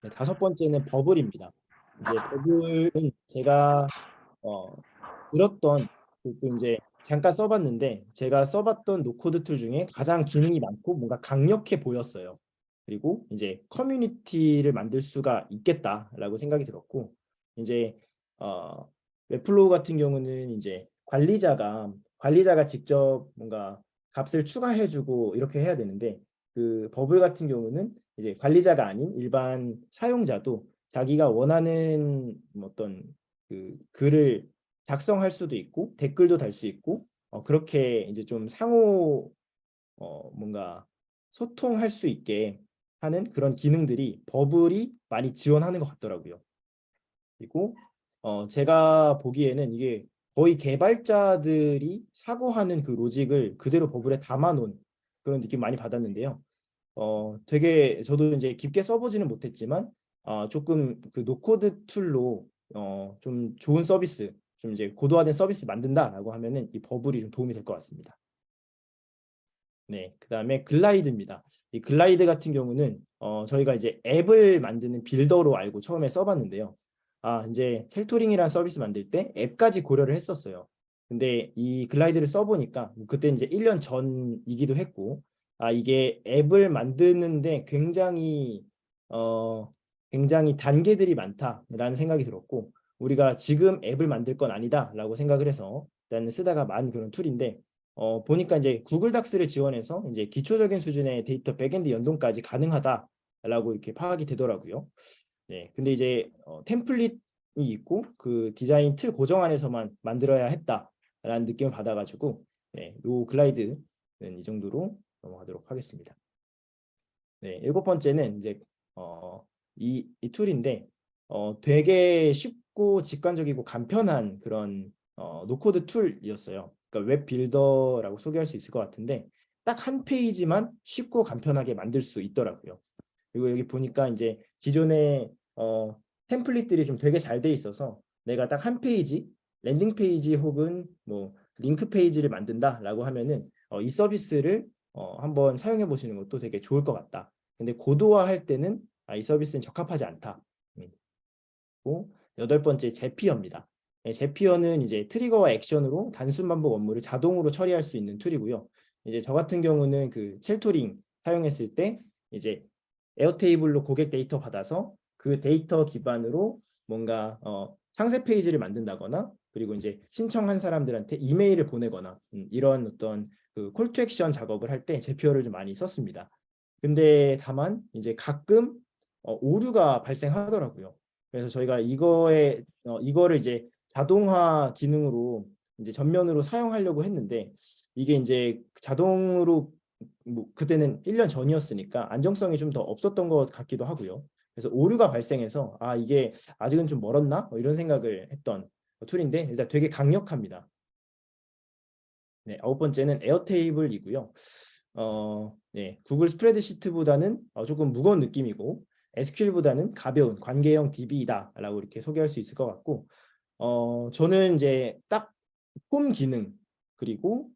네, 다섯 번째는 버블입니다. 이제 버블은 제가 들었던 또 이제 잠깐 써봤는데 제가 써봤던 노코드 툴 중에 가장 기능이 많고 뭔가 강력해 보였어요. 그리고 이제 커뮤니티를 만들 수가 있겠다라고 생각이 들었고 이제 웹플로우 같은 경우는 이제 관리자가 직접 뭔가 값을 추가해주고 이렇게 해야 되는데 그 버블 같은 경우는 이제 관리자가 아닌 일반 사용자도 자기가 원하는 어떤 그 글을 작성할 수도 있고 댓글도 달 수 있고 그렇게 이제 좀 상호 뭔가 소통할 수 있게 하는 그런 기능들이 버블이 많이 지원하는 것 같더라고요. 그리고 제가 보기에는 이게 거의 개발자들이 사고하는 그 로직을 그대로 버블에 담아놓은 그런 느낌 많이 받았는데요. 되게 저도 이제 깊게 써보지는 못했지만 조금 그 노코드 툴로 좀 좋은 서비스, 좀 이제 고도화된 서비스 만든다라고 하면은 이 버블이 좀 도움이 될 것 같습니다. 네, 그다음에 글라이드입니다. 이 글라이드 같은 경우는 저희가 이제 앱을 만드는 빌더로 알고 처음에 써봤는데요. 이제 텔토링이라는 서비스 만들 때 앱까지 고려를 했었어요. 근데 이 글라이드를 써보니까 그때 이제 1년 전이기도 했고 이게 앱을 만드는데 굉장히 단계들이 많다라는 생각이 들었고 우리가 지금 앱을 만들 건 아니다라고 생각을 해서 일단 쓰다가 만 그런 툴인데 보니까 이제 구글 닥스를 지원해서 이제 기초적인 수준의 데이터 백엔드 연동까지 가능하다라고 이렇게 파악이 되더라고요. 네, 근데 이제 템플릿이 있고 그 디자인 틀 고정 안에서만 만들어야 했다라는 느낌을 받아가지고 요 글라이드는 이 정도로 넘어가도록 하겠습니다. 네, 일곱 번째는 이제 이 툴인데 되게 쉽고 직관적이고 간편한 그런 노코드 툴이었어요. 그러니까 웹 빌더라고 소개할 수 있을 것 같은데 딱 한 페이지만 쉽고 간편하게 만들 수 있더라고요. 그리고 여기 보니까 이제 기존의 템플릿들이 좀 되게 잘 돼 있어서 내가 딱 한 페이지 랜딩 페이지 혹은 뭐 링크 페이지를 만든다라고 하면은 이 서비스를 한번 사용해 보시는 것도 되게 좋을 것 같다. 근데 고도화할 때는 이 서비스는 적합하지 않다. 그리고 여덟 번째 제피어입니다. 제피어는 이제 트리거와 액션으로 단순 반복 업무를 자동으로 처리할 수 있는 툴이고요. 이제 저 같은 경우는 그 첼토링 사용했을 때 이제 에어테이블로 고객 데이터 받아서 그 데이터 기반으로 뭔가 상세 페이지를 만든다거나 그리고 이제 신청한 사람들한테 이메일을 보내거나 이런 어떤 그 콜투 액션 작업을 할 때 제피어를 좀 많이 썼습니다. 근데 다만 이제 가끔 오류가 발생하더라고요. 그래서 저희가 이거를 이제 자동화 기능으로 이제 전면으로 사용하려고 했는데 이게 이제 자동으로 뭐 그때는 1년 전이었으니까 안정성이 좀 더 없었던 것 같기도 하고요. 그래서 오류가 발생해서 이게 아직은 좀 멀었나? 이런 생각을 했던 툴인데 일단 되게 강력합니다. 네, 아홉 번째는 에어테이블이고요. 네, 구글 스프레드시트보다는 조금 무거운 느낌이고 SQL보다는 가벼운 관계형 DB이다라고 이렇게 소개할 수 있을 것 같고, 저는 이제 딱 폼 기능 그리고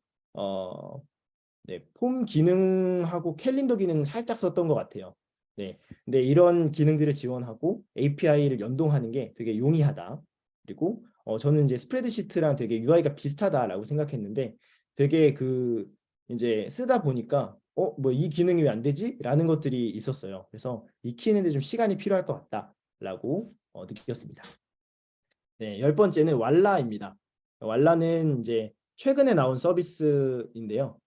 네, 폼 기능하고 캘린더 기능 살짝 썼던 것 같아요. 네, 근데 이런 기능들을 지원하고 API를 연동하는 게 되게 용이하다. 그리고 저는 이제 스프레드시트랑 되게 UI가 비슷하다라고 생각했는데 되게 이제 쓰다 보니까 뭐 이 기능이 왜 안 되지? 라는 것들이 있었어요. 그래서 익히는데 좀 시간이 필요할 것 같다라고 느꼈습니다. 네, 열 번째는 왈라입니다. 왈라는 이제 최근에 나온 서비스인데요.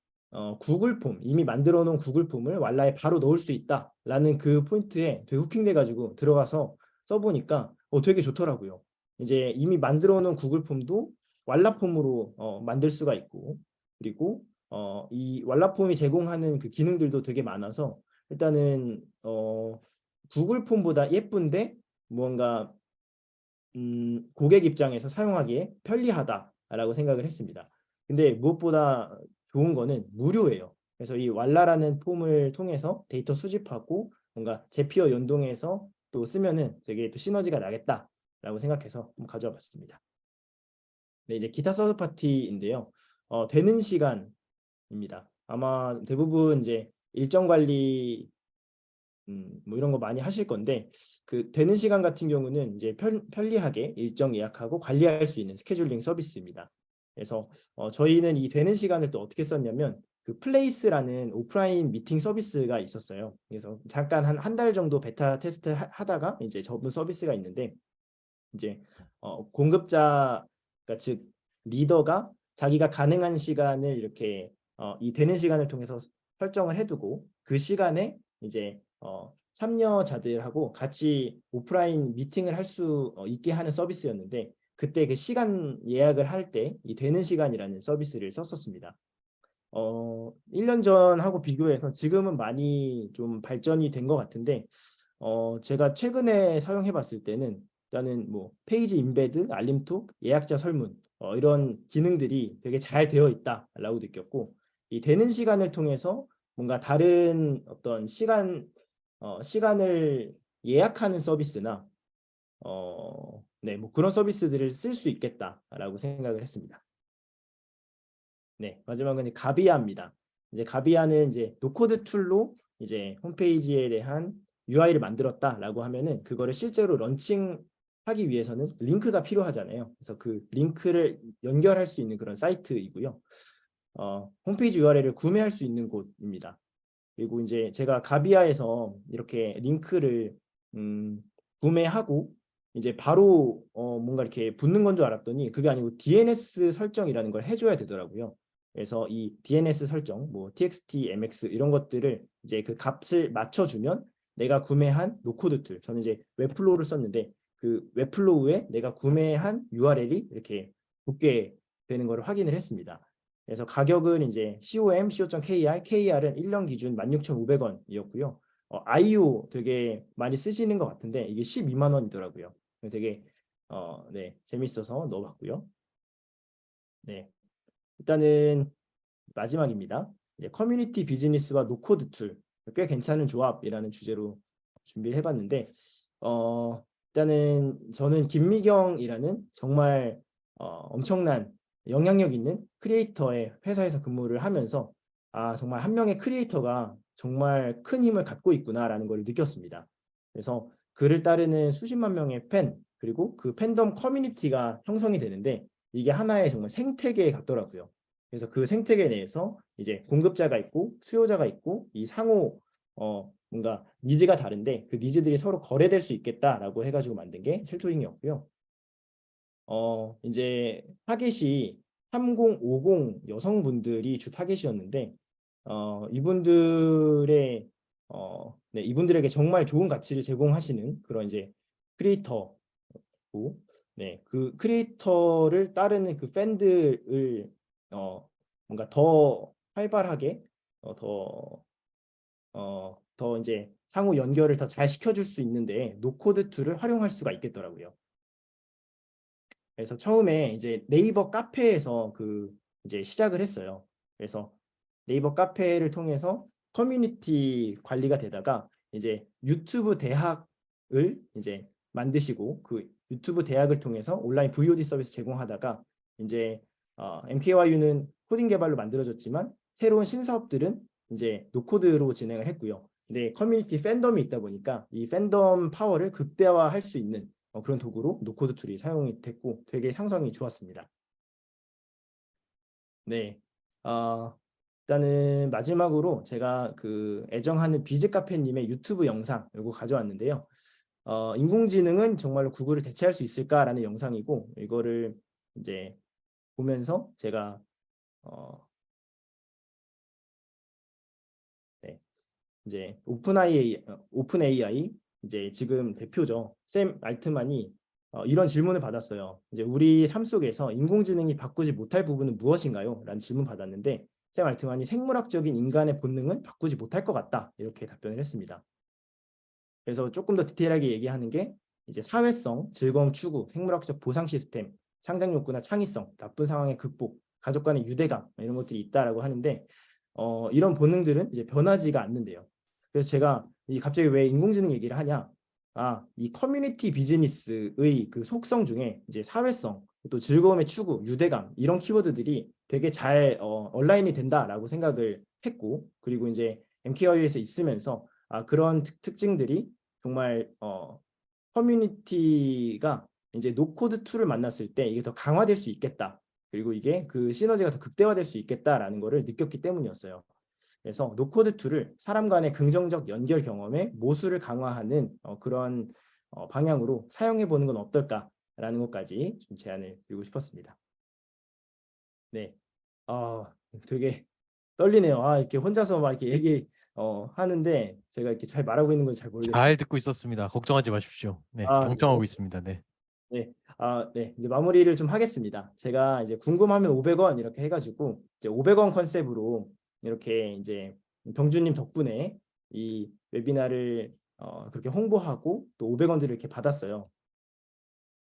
구글 폼, 이미 만들어 놓은 구글 폼을 왈라에 바로 넣을 수 있다라는 그 포인트에 되게 후킹돼 가지고 들어가서 써보니까 되게 좋더라고요. 이제 이미 만들어 놓은 구글 폼도 왈라 폼으로 만들 수가 있고, 그리고 이 왈라 폼이 제공하는 그 기능들도 되게 많아서 일단은 구글 폼보다 예쁜데 뭔가 고객 입장에서 사용하기에 편리하다라고 생각을 했습니다. 근데 무엇보다 좋은 거는 무료예요. 그래서 이 왈라라는 폼을 통해서 데이터 수집하고 뭔가 제피어 연동해서 또 쓰면은 되게 또 시너지가 나겠다라고 생각해서 한번 가져와 봤습니다. 네, 이제 기타 서드 파티인데요. 되는 시간입니다. 아마 대부분 이제 일정 관리 뭐 이런 거 많이 하실 건데 그 되는 시간 같은 경우는 이제 편리하게 일정 예약하고 관리할 수 있는 스케줄링 서비스입니다. 그래서 저희는 이 되는 시간을 또 어떻게 썼냐면 그 플레이스라는 오프라인 미팅 서비스가 있었어요. 그래서 잠깐 한 달 정도 베타 테스트 하다가 이제 접은 서비스가 있는데 이제 공급자 그러니까 즉 리더가 자기가 가능한 시간을 이렇게 이 되는 시간을 통해서 설정을 해두고 그 시간에 이제 참여자들하고 같이 오프라인 미팅을 할 수 있게 하는 서비스였는데 그때 그 시간 예약을 할 때 이 되는 시간이라는 서비스를 썼었습니다. 1년 전하고 비교해서 지금은 많이 좀 발전이 된 것 같은데 제가 최근에 사용해 봤을 때는 일단은 뭐 페이지 인베드, 알림톡, 예약자 설문 이런 기능들이 되게 잘 되어 있다라고 느꼈고 이 되는 시간을 통해서 뭔가 다른 어떤 시간을 예약하는 서비스나 네, 뭐 그런 서비스들을 쓸 수 있겠다라고 생각을 했습니다. 네, 마지막은 가비아입니다. 이제 가비아는 이제 노코드 툴로 이제 홈페이지에 대한 UI를 만들었다라고 하면은 그거를 실제로 런칭하기 위해서는 링크가 필요하잖아요. 그래서 그 링크를 연결할 수 있는 그런 사이트이고요. 홈페이지 URL을 구매할 수 있는 곳입니다. 그리고 이제 제가 가비아에서 이렇게 링크를 구매하고 이제 바로 뭔가 이렇게 붙는 건 줄 알았더니 그게 아니고 DNS 설정이라는 걸 해줘야 되더라고요. 그래서 이 DNS 설정, 뭐 TXT, MX 이런 것들을 이제 그 값을 맞춰주면 내가 구매한 노코드 툴, 저는 이제 웹플로우를 썼는데 그 웹플로우에 내가 구매한 URL이 이렇게 붙게 되는 걸 확인을 했습니다. 그래서 가격은 이제 COM, co.kr, KR은 1년 기준 16,500원이었고요. IO 되게 많이 쓰시는 것 같은데 이게 12만 원이더라고요. 되게 네, 재밌어서 넣어봤고요. 네, 일단은 마지막입니다. 커뮤니티 비즈니스와 노코드 툴 꽤 괜찮은 조합이라는 주제로 준비를 해봤는데 일단은 저는 김미경이라는 정말 엄청난 영향력 있는 크리에이터의 회사에서 근무를 하면서 정말 한 명의 크리에이터가 정말 큰 힘을 갖고 있구나라는 걸 느꼈습니다. 그래서 그를 따르는 수십만 명의 팬 그리고 그 팬덤 커뮤니티가 형성이 되는데 이게 하나의 정말 생태계 같더라고요. 그래서 그 생태계 내에서 이제 공급자가 있고 수요자가 있고 이 상호 뭔가 니즈가 다른데 그 니즈들이 서로 거래될 수 있겠다라고 해가지고 만든 게 첼토잉이었고요. 이제 타겟이 3050 여성분들이 주 타겟이었는데 이분들의 네, 이분들에게 정말 좋은 가치를 제공하시는 그런 이제 크리에이터고 네, 그 크리에이터를 따르는 그 팬들을 뭔가 더 활발하게 더 이제 상호 연결을 더 잘 시켜줄 수 있는데 노코드 툴을 활용할 수가 있겠더라고요. 그래서 처음에 이제 네이버 카페에서 이제 시작을 했어요. 그래서 네이버 카페를 통해서 커뮤니티 관리가 되다가 이제 유튜브 대학을 이제 만드시고 그 유튜브 대학을 통해서 온라인 VOD 서비스 제공하다가 이제 MKYU는 코딩 개발로 만들어졌지만 새로운 신사업들은 이제 노코드로 진행을 했고요. 근데 커뮤니티 팬덤이 있다 보니까 이 팬덤 파워를 극대화할 수 있는 그런 도구로 노코드 툴이 사용이 됐고 되게 상성이 좋았습니다. 네. 일단은 마지막으로 제가 그 애정하는 비즈 카페님의 유튜브 영상 이거 가져왔는데요. 인공지능은 정말로 구글을 대체할 수 있을까라는 영상이고 이거를 이제 보면서 제가 네, 이제 오픈 AI 이제 지금 대표죠. 샘 알트만이 이런 질문을 받았어요. 이제 우리 삶 속에서 인공지능이 바꾸지 못할 부분은 무엇인가요? 라는 질문 받았는데 샘 알트만이 생물학적인 인간의 본능은 바꾸지 못할 것 같다. 이렇게 답변을 했습니다. 그래서 조금 더 디테일하게 얘기하는 게 이제 사회성, 즐거움 추구, 생물학적 보상 시스템, 상장 욕구나 창의성, 나쁜 상황의 극복, 가족 간의 유대감 이런 것들이 있다라고 하는데 이런 본능들은 이제 변하지가 않는데요. 그래서 제가 갑자기 왜 인공지능 얘기를 하냐? 이 커뮤니티 비즈니스의 그 속성 중에 이제 사회성, 또 즐거움의 추구, 유대감 이런 키워드들이 되게 잘 얼라인이 된다라고 생각을 했고, 그리고 이제 MKYU에서 있으면서 그런 특징들이 정말 커뮤니티가 이제 노코드 툴을 만났을 때 이게 더 강화될 수 있겠다. 그리고 이게 그 시너지가 더 극대화될 수 있겠다라는 것을 느꼈기 때문이었어요. 그래서 노코드 툴을 사람 간의 긍정적 연결 경험에 모수를 강화하는 그런 방향으로 사용해 보는 건 어떨까라는 것까지 좀 제안을 드리고 싶었습니다. 네, 되게 떨리네요. 이렇게 혼자서 막 이렇게 얘기 하는데 제가 이렇게 잘 말하고 있는 건 잘 모르겠습니다. 잘 듣고 있었습니다. 걱정하지 마십시오. 네, 경청하고 네. 있습니다. 네. 네, 네, 이제 마무리를 좀 하겠습니다. 제가 이제 궁금하면 500원 이렇게 해가지고 이제 500원 컨셉으로 이렇게 이제 병주님 덕분에 이 웨비나를 그렇게 홍보하고 또 500원들을 이렇게 받았어요.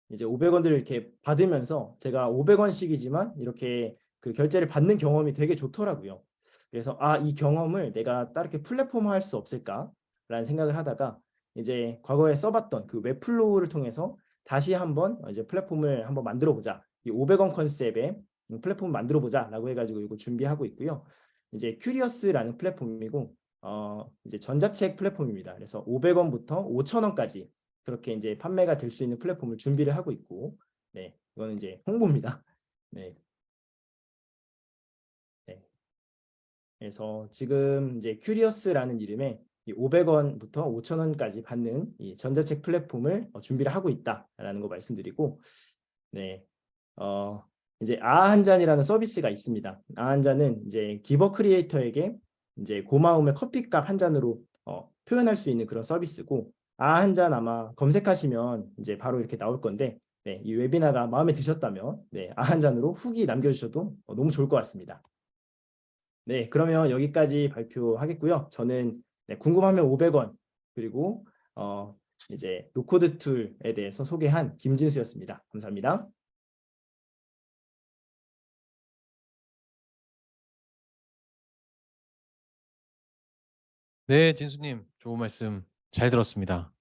이제 500원들을 이렇게 받으면서 제가 500원씩이지만 이렇게 그 결제를 받는 경험이 되게 좋더라고요. 그래서 이 경험을 내가 다르게 플랫폼화할 수 없을까라는 생각을 하다가 이제 과거에 써봤던 그 웹플로우를 통해서 다시 한번 이제 플랫폼을 한번 만들어 보자. 이 500원 컨셉의 플랫폼을 만들어 보자라고 해가지고 이거 준비하고 있고요. 이제 큐리어스라는 플랫폼이고 이제 전자책 플랫폼입니다. 그래서 500원부터 5,000원까지 그렇게 이제 판매가 될 수 있는 플랫폼을 준비를 하고 있고, 네, 이거는 이제 홍보입니다. 네. 네. 그래서 지금 이제 큐리어스라는 이름의 이 500원부터 5,000원까지 받는 이 전자책 플랫폼을 준비를 하고 있다라는 거 말씀드리고, 네, 이제 한 잔이라는 서비스가 있습니다. 한 잔은 이제 기버 크리에이터에게 이제 고마움을 커피값 한 잔으로 표현할 수 있는 그런 서비스고, 한 잔 아마 검색하시면 이제 바로 이렇게 나올 건데, 네, 이 웨비나가 마음에 드셨다면 네, 한 잔으로 후기 남겨주셔도 너무 좋을 것 같습니다. 네, 그러면 여기까지 발표하겠고요. 저는 궁금하면 500원 그리고 이제 노코드 툴에 대해서 소개한 김진수였습니다. 감사합니다. 네, 진수님, 좋은 말씀 잘 들었습니다.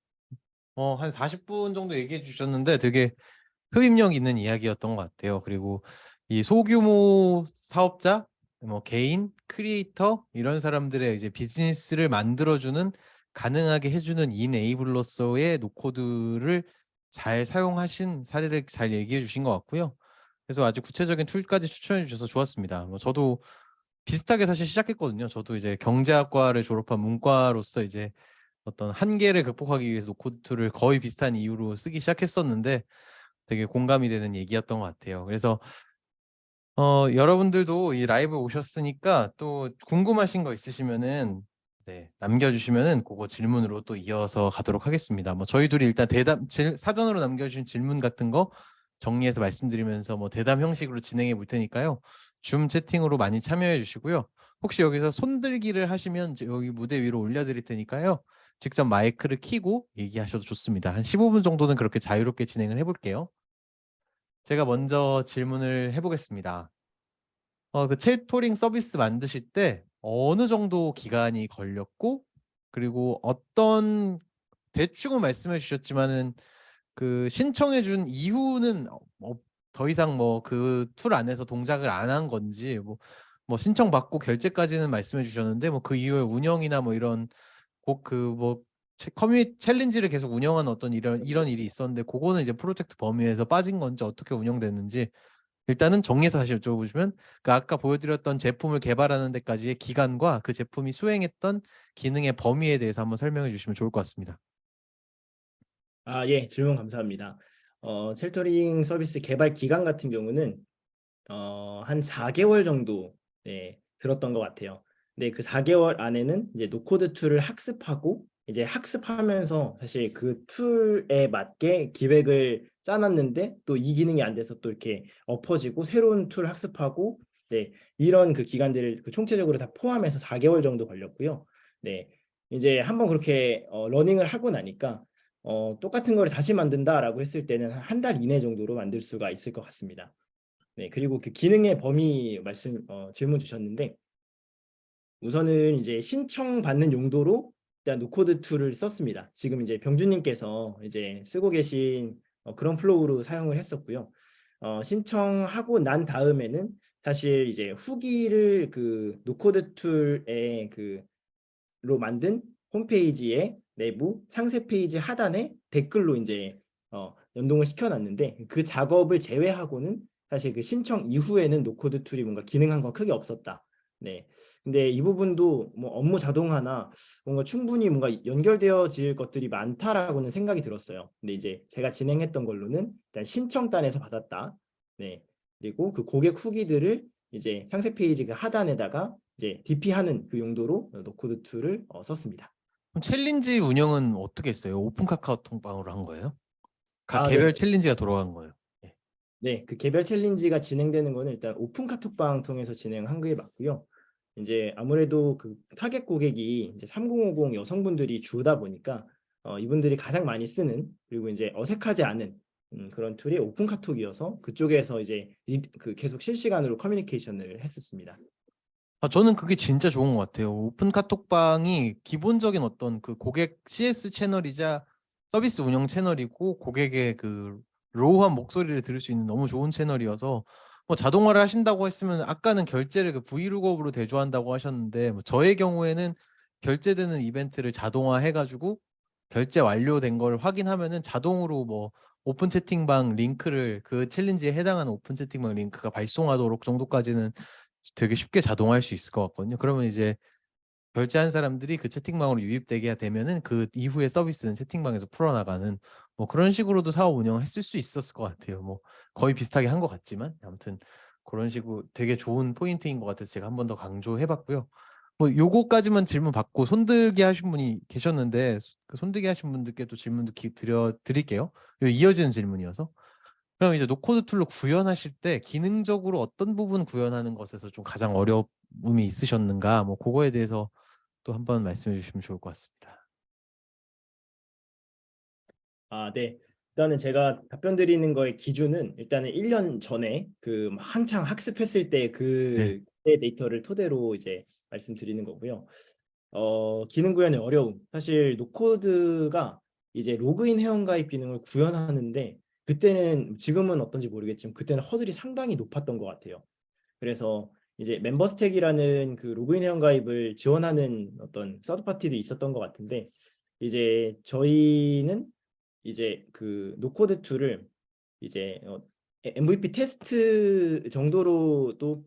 한 40분 정도 얘기해 주셨는데 되게 흡입력 있는 이야기였던 것 같아요. 그리고 이 소규모 사업자, 뭐 개인, 크리에이터 이런 사람들의 이제 비즈니스를 만들어주는 가능하게 해주는 이네이블러서의 노코드를 잘 사용하신 사례를 잘 얘기해 주신 것 같고요. 그래서 아주 구체적인 툴까지 추천해 주셔서 좋았습니다. 저도 비슷하게 사실 시작했거든요. 저도 이제 경제학과를 졸업한 문과로서 이제 어떤 한계를 극복하기 위해서 노코드 툴을 거의 비슷한 이유로 쓰기 시작했었는데 되게 공감이 되는 얘기였던 것 같아요. 그래서 여러분들도 이 라이브 오셨으니까 또 궁금하신 거 있으시면은 네, 남겨주시면은 그거 질문으로 또 이어서 가도록 하겠습니다. 저희 둘이 일단 사전으로 남겨주신 질문 같은 거 정리해서 말씀드리면서 대담 형식으로 진행해 볼 테니까요. 줌 채팅으로 많이 참여해 주시고요. 혹시 여기서 손들기를 하시면 여기 무대 위로 올려드릴 테니까요. 직접 마이크를 켜고 얘기하셔도 좋습니다. 한 15분 정도는 그렇게 자유롭게 진행을 해볼게요. 제가 먼저 질문을 해보겠습니다. 그 챗토링 서비스 만드실 때 어느 정도 기간이 걸렸고, 그리고 어떤, 대충은 말씀해 주셨지만은 그 신청해 준 이후는 더 이상 뭐 그 툴 안에서 동작을 안 한 건지, 뭐 신청 받고 결제까지는 말씀해 주셨는데 뭐 그 이후에 운영이나 뭐 이런 꼭 그 뭐 커뮤니티 챌린지를 계속 운영하는 어떤 이런 일이 있었는데, 그거는 이제 프로젝트 범위에서 빠진 건지 어떻게 운영됐는지 일단은 정리해서 다시 여쭤보시면, 그 아까 보여드렸던 제품을 개발하는 데까지의 기간과 그 제품이 수행했던 기능의 범위에 대해서 한번 설명해 주시면 좋을 것 같습니다. 예, 질문 감사합니다. 쉘터링 서비스 개발 기간 같은 경우는 한 4개월 정도 들었던 것 같아요. 근데 그 4개월 안에는 이제 노코드 툴을 학습하고 이제 학습하면서 사실 그 툴에 맞게 기획을 짜놨는데 또 이 기능이 안 돼서 또 이렇게 엎어지고 새로운 툴 학습하고 이런 그 기간들을 그 총체적으로 다 포함해서 4개월 정도 걸렸고요. 네. 이제 한번 그렇게 러닝을 하고 나니까 똑같은 걸 다시 만든다라고 했을 때는 한 달 이내 정도로 만들 수가 있을 것 같습니다. 네, 그리고 그 기능의 범위 질문 주셨는데, 우선은 이제 신청받는 용도로 일단 노코드 툴을 썼습니다. 지금 이제 병준님께서 이제 쓰고 계신 그런 플로우로 사용을 했었고요. 신청하고 난 다음에는 사실 이제 후기를 그 노코드 툴에 로 만든 홈페이지의 내부 상세 페이지 하단에 댓글로 이제 연동을 시켜놨는데, 그 작업을 제외하고는 사실 그 신청 이후에는 노코드 툴이 뭔가 기능한 건 크게 없었다. 네. 근데 이 부분도 뭐 업무 자동화나 뭔가 충분히 뭔가 연결되어질 것들이 많다라고는 생각이 들었어요. 근데 이제 제가 진행했던 걸로는 일단 신청단에서 받았다. 네. 그리고 그 고객 후기들을 이제 상세 페이지 그 하단에다가 이제 DP하는 그 용도로 노코드 툴을 썼습니다. 그럼 챌린지 운영은 어떻게 했어요? 오픈 카카오톡방으로 한 거예요? 각 네. 개별 챌린지가 돌아간 거예요? 네. 네, 그 개별 챌린지가 진행되는 거는 일단 오픈 카톡방 통해서 진행한 게 맞고요. 이제 아무래도 그 타겟 고객이 이제 3050 여성분들이 주다 보니까 이분들이 가장 많이 쓰는, 그리고 이제 어색하지 않은 그런 툴이 오픈 카톡이어서 그쪽에서 이제 그 계속 실시간으로 커뮤니케이션을 했었습니다. 저는 그게 진짜 좋은 것 같아요. 오픈 카톡방이 기본적인 어떤 그 고객 CS 채널이자 서비스 운영 채널이고, 고객의 그 로우한 목소리를 들을 수 있는 너무 좋은 채널이어서, 뭐 자동화를 하신다고 했으면, 아까는 결제를 그 브이로그업으로 대조한다고 하셨는데, 뭐 저의 경우에는 결제되는 이벤트를 자동화해가지고 결제 완료된 걸 확인하면은 자동으로 뭐 오픈 채팅방 링크를, 그 챌린지에 해당하는 오픈 채팅방 링크가 발송하도록 정도까지는 되게 쉽게 자동화할 수 있을 것 같거든요. 그러면 이제 결제한 사람들이 그 채팅방으로 유입되게 되면은 그 이후의 서비스는 채팅방에서 풀어나가는, 뭐 그런 식으로도 사업 운영을 했을 수 있었을 것 같아요. 뭐 거의 비슷하게 한 것 같지만 아무튼 그런 식으로 되게 좋은 포인트인 것 같아서 제가 한 번 더 강조해봤고요. 뭐 요거까지만 질문 받고 손들기 하신 분이 계셨는데, 그 손들기 하신 분들께도 질문도 드릴게요. 이어지는 질문이어서. 그럼 이제 노코드 툴로 구현하실 때 기능적으로 어떤 부분 구현하는 것에서 좀 가장 어려움이 있으셨는가? 뭐 그거에 대해서 또 한번 말씀해 주시면 좋을 것 같습니다. 네. 일단은 제가 답변 드리는 거의 기준은 일단은 1년 전에 그 한창 학습했을 때 네. 그 데이터를 토대로 이제 말씀드리는 거고요. 기능 구현의 어려움. 사실 노코드가 이제 로그인 회원가입 기능을 구현하는데, 그때는, 지금은 어떤지 모르겠지만 그때는 허들이 상당히 높았던 것 같아요. 그래서 이제 멤버스택이라는 그 로그인 회원가입을 지원하는 어떤 서드 파티도 있었던 것 같은데, 이제 저희는 이제 그 노코드 툴을 이제 MVP 테스트 정도로도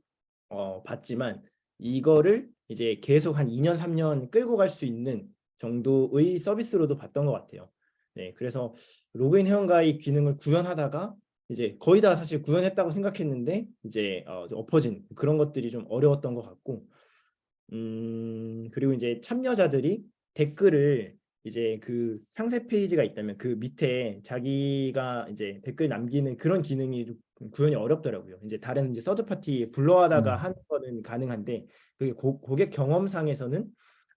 봤지만, 이거를 이제 계속 한 2년 3년 끌고 갈 수 있는 정도의 서비스로도 봤던 것 같아요. 네, 그래서 로그인 회원가입 기능을 구현하다가 이제 거의 다 사실 구현했다고 생각했는데 이제 엎어진 그런 것들이 좀 어려웠던 것 같고, 그리고 이제 참여자들이 댓글을 이제 그 상세 페이지가 있다면 그 밑에 자기가 이제 댓글 남기는 그런 기능이 좀 구현이 어렵더라고요. 이제 다른 이제 서드 파티 불러하다가 음. 하는 거는 가능한데, 그게 고객 경험상에서는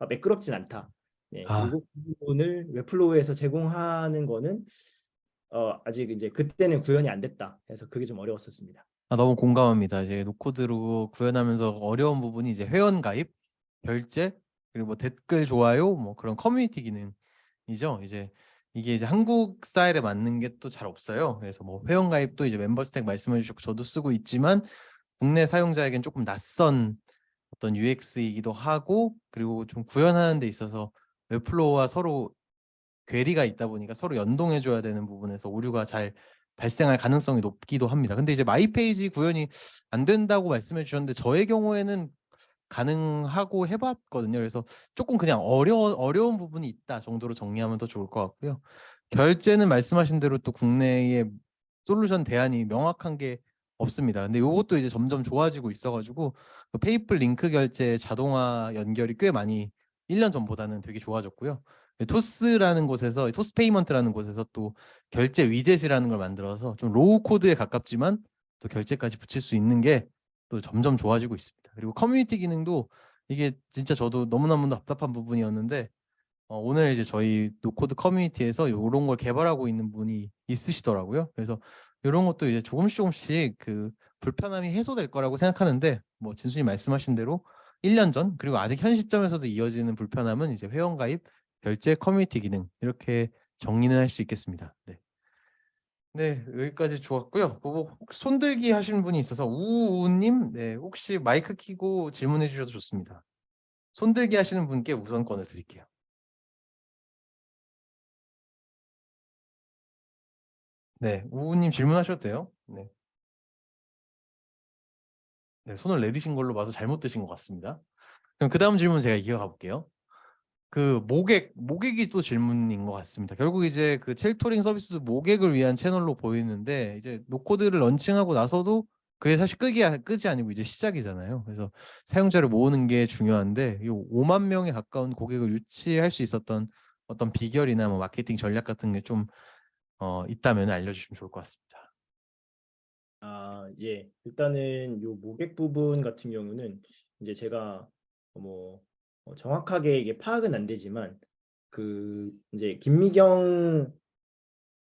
매끄럽진 않다. 네, 아, 그리고 그 부분을 웹플로우에서 제공하는 거는 아직 이제 그때는 구현이 안 됐다. 해서 그게 좀 어려웠었습니다. 너무 공감합니다. 이제 노코드로 구현하면서 어려운 부분이 이제 회원 가입, 결제, 그리고 뭐 댓글, 좋아요, 뭐 그런 커뮤니티 기능이죠. 이제 이게 이제 한국 스타일에 맞는 게 또 잘 없어요. 그래서 뭐 회원 가입도 이제 멤버 스택 말씀해 주셨고 저도 쓰고 있지만 국내 사용자에겐 조금 낯선 어떤 UX이기도 하고, 그리고 좀 구현하는 데 있어서 웹플로우와 서로 괴리가 있다 보니까 서로 연동해 줘야 되는 부분에서 오류가 잘 발생할 가능성이 높기도 합니다. 근데 이제 마이 페이지 구현이 안 된다고 말씀해 주셨는데 저의 경우에는 가능하고 해봤거든요. 그래서 조금 그냥 어려운 부분이 있다 정도로 정리하면 더 좋을 것 같고요. 결제는 말씀하신 대로 또 국내에 솔루션 대안이 명확한 게 없습니다. 근데 이것도 이제 점점 좋아지고 있어가지고 그 페이플 링크 결제 자동화 연결이 꽤 많이 1년 전보다는 되게 좋아졌고요. 토스라는 곳에서 토스 페이먼트라는 곳에서 또 결제 위젯이라는 걸 만들어서 좀 로우 코드에 가깝지만 또 결제까지 붙일 수 있는 게 또 점점 좋아지고 있습니다. 그리고 커뮤니티 기능도 이게 진짜 저도 너무너무 답답한 부분이었는데 오늘 이제 저희 노코드 커뮤니티에서 이런 걸 개발하고 있는 분이 있으시더라고요. 그래서 이런 것도 이제 조금씩 그 불편함이 해소될 거라고 생각하는데, 뭐 진수님 말씀하신 대로 1년 전 그리고 아직 현 시점에서도 이어지는 불편함은 이제 회원 가입, 결제, 커뮤니티 기능 이렇게 정리는 할 수 있겠습니다. 네. 네, 여기까지 좋았고요. 그거 손들기 하시는 분이 있어서 우우님, 네, 혹시 마이크 켜고 질문해 주셔도 좋습니다. 손들기 하시는 분께 우선권을 드릴게요. 네, 우우님 질문하셔도 돼요. 네. 네, 손을 내리신 걸로 봐서 잘못 드신 것 같습니다. 그럼 그 다음 질문 제가 이어가 볼게요. 그 모객이 또 질문인 것 같습니다. 결국 이제 그 첼토링 서비스도 모객을 위한 채널로 보이는데 이제 노코드를 런칭하고 나서도 그게 사실 끄지 아니고 이제 시작이잖아요. 그래서 사용자를 모으는 게 중요한데 이 5만 명에 가까운 고객을 유치할 수 있었던 어떤 비결이나 뭐 마케팅 전략 같은 게 좀 있다면 알려주시면 좋을 것 같습니다. 예. 일단은 요 모객 부분 같은 경우는 이제 제가 뭐 정확하게 이게 파악은 안 되지만 그 이제 김미경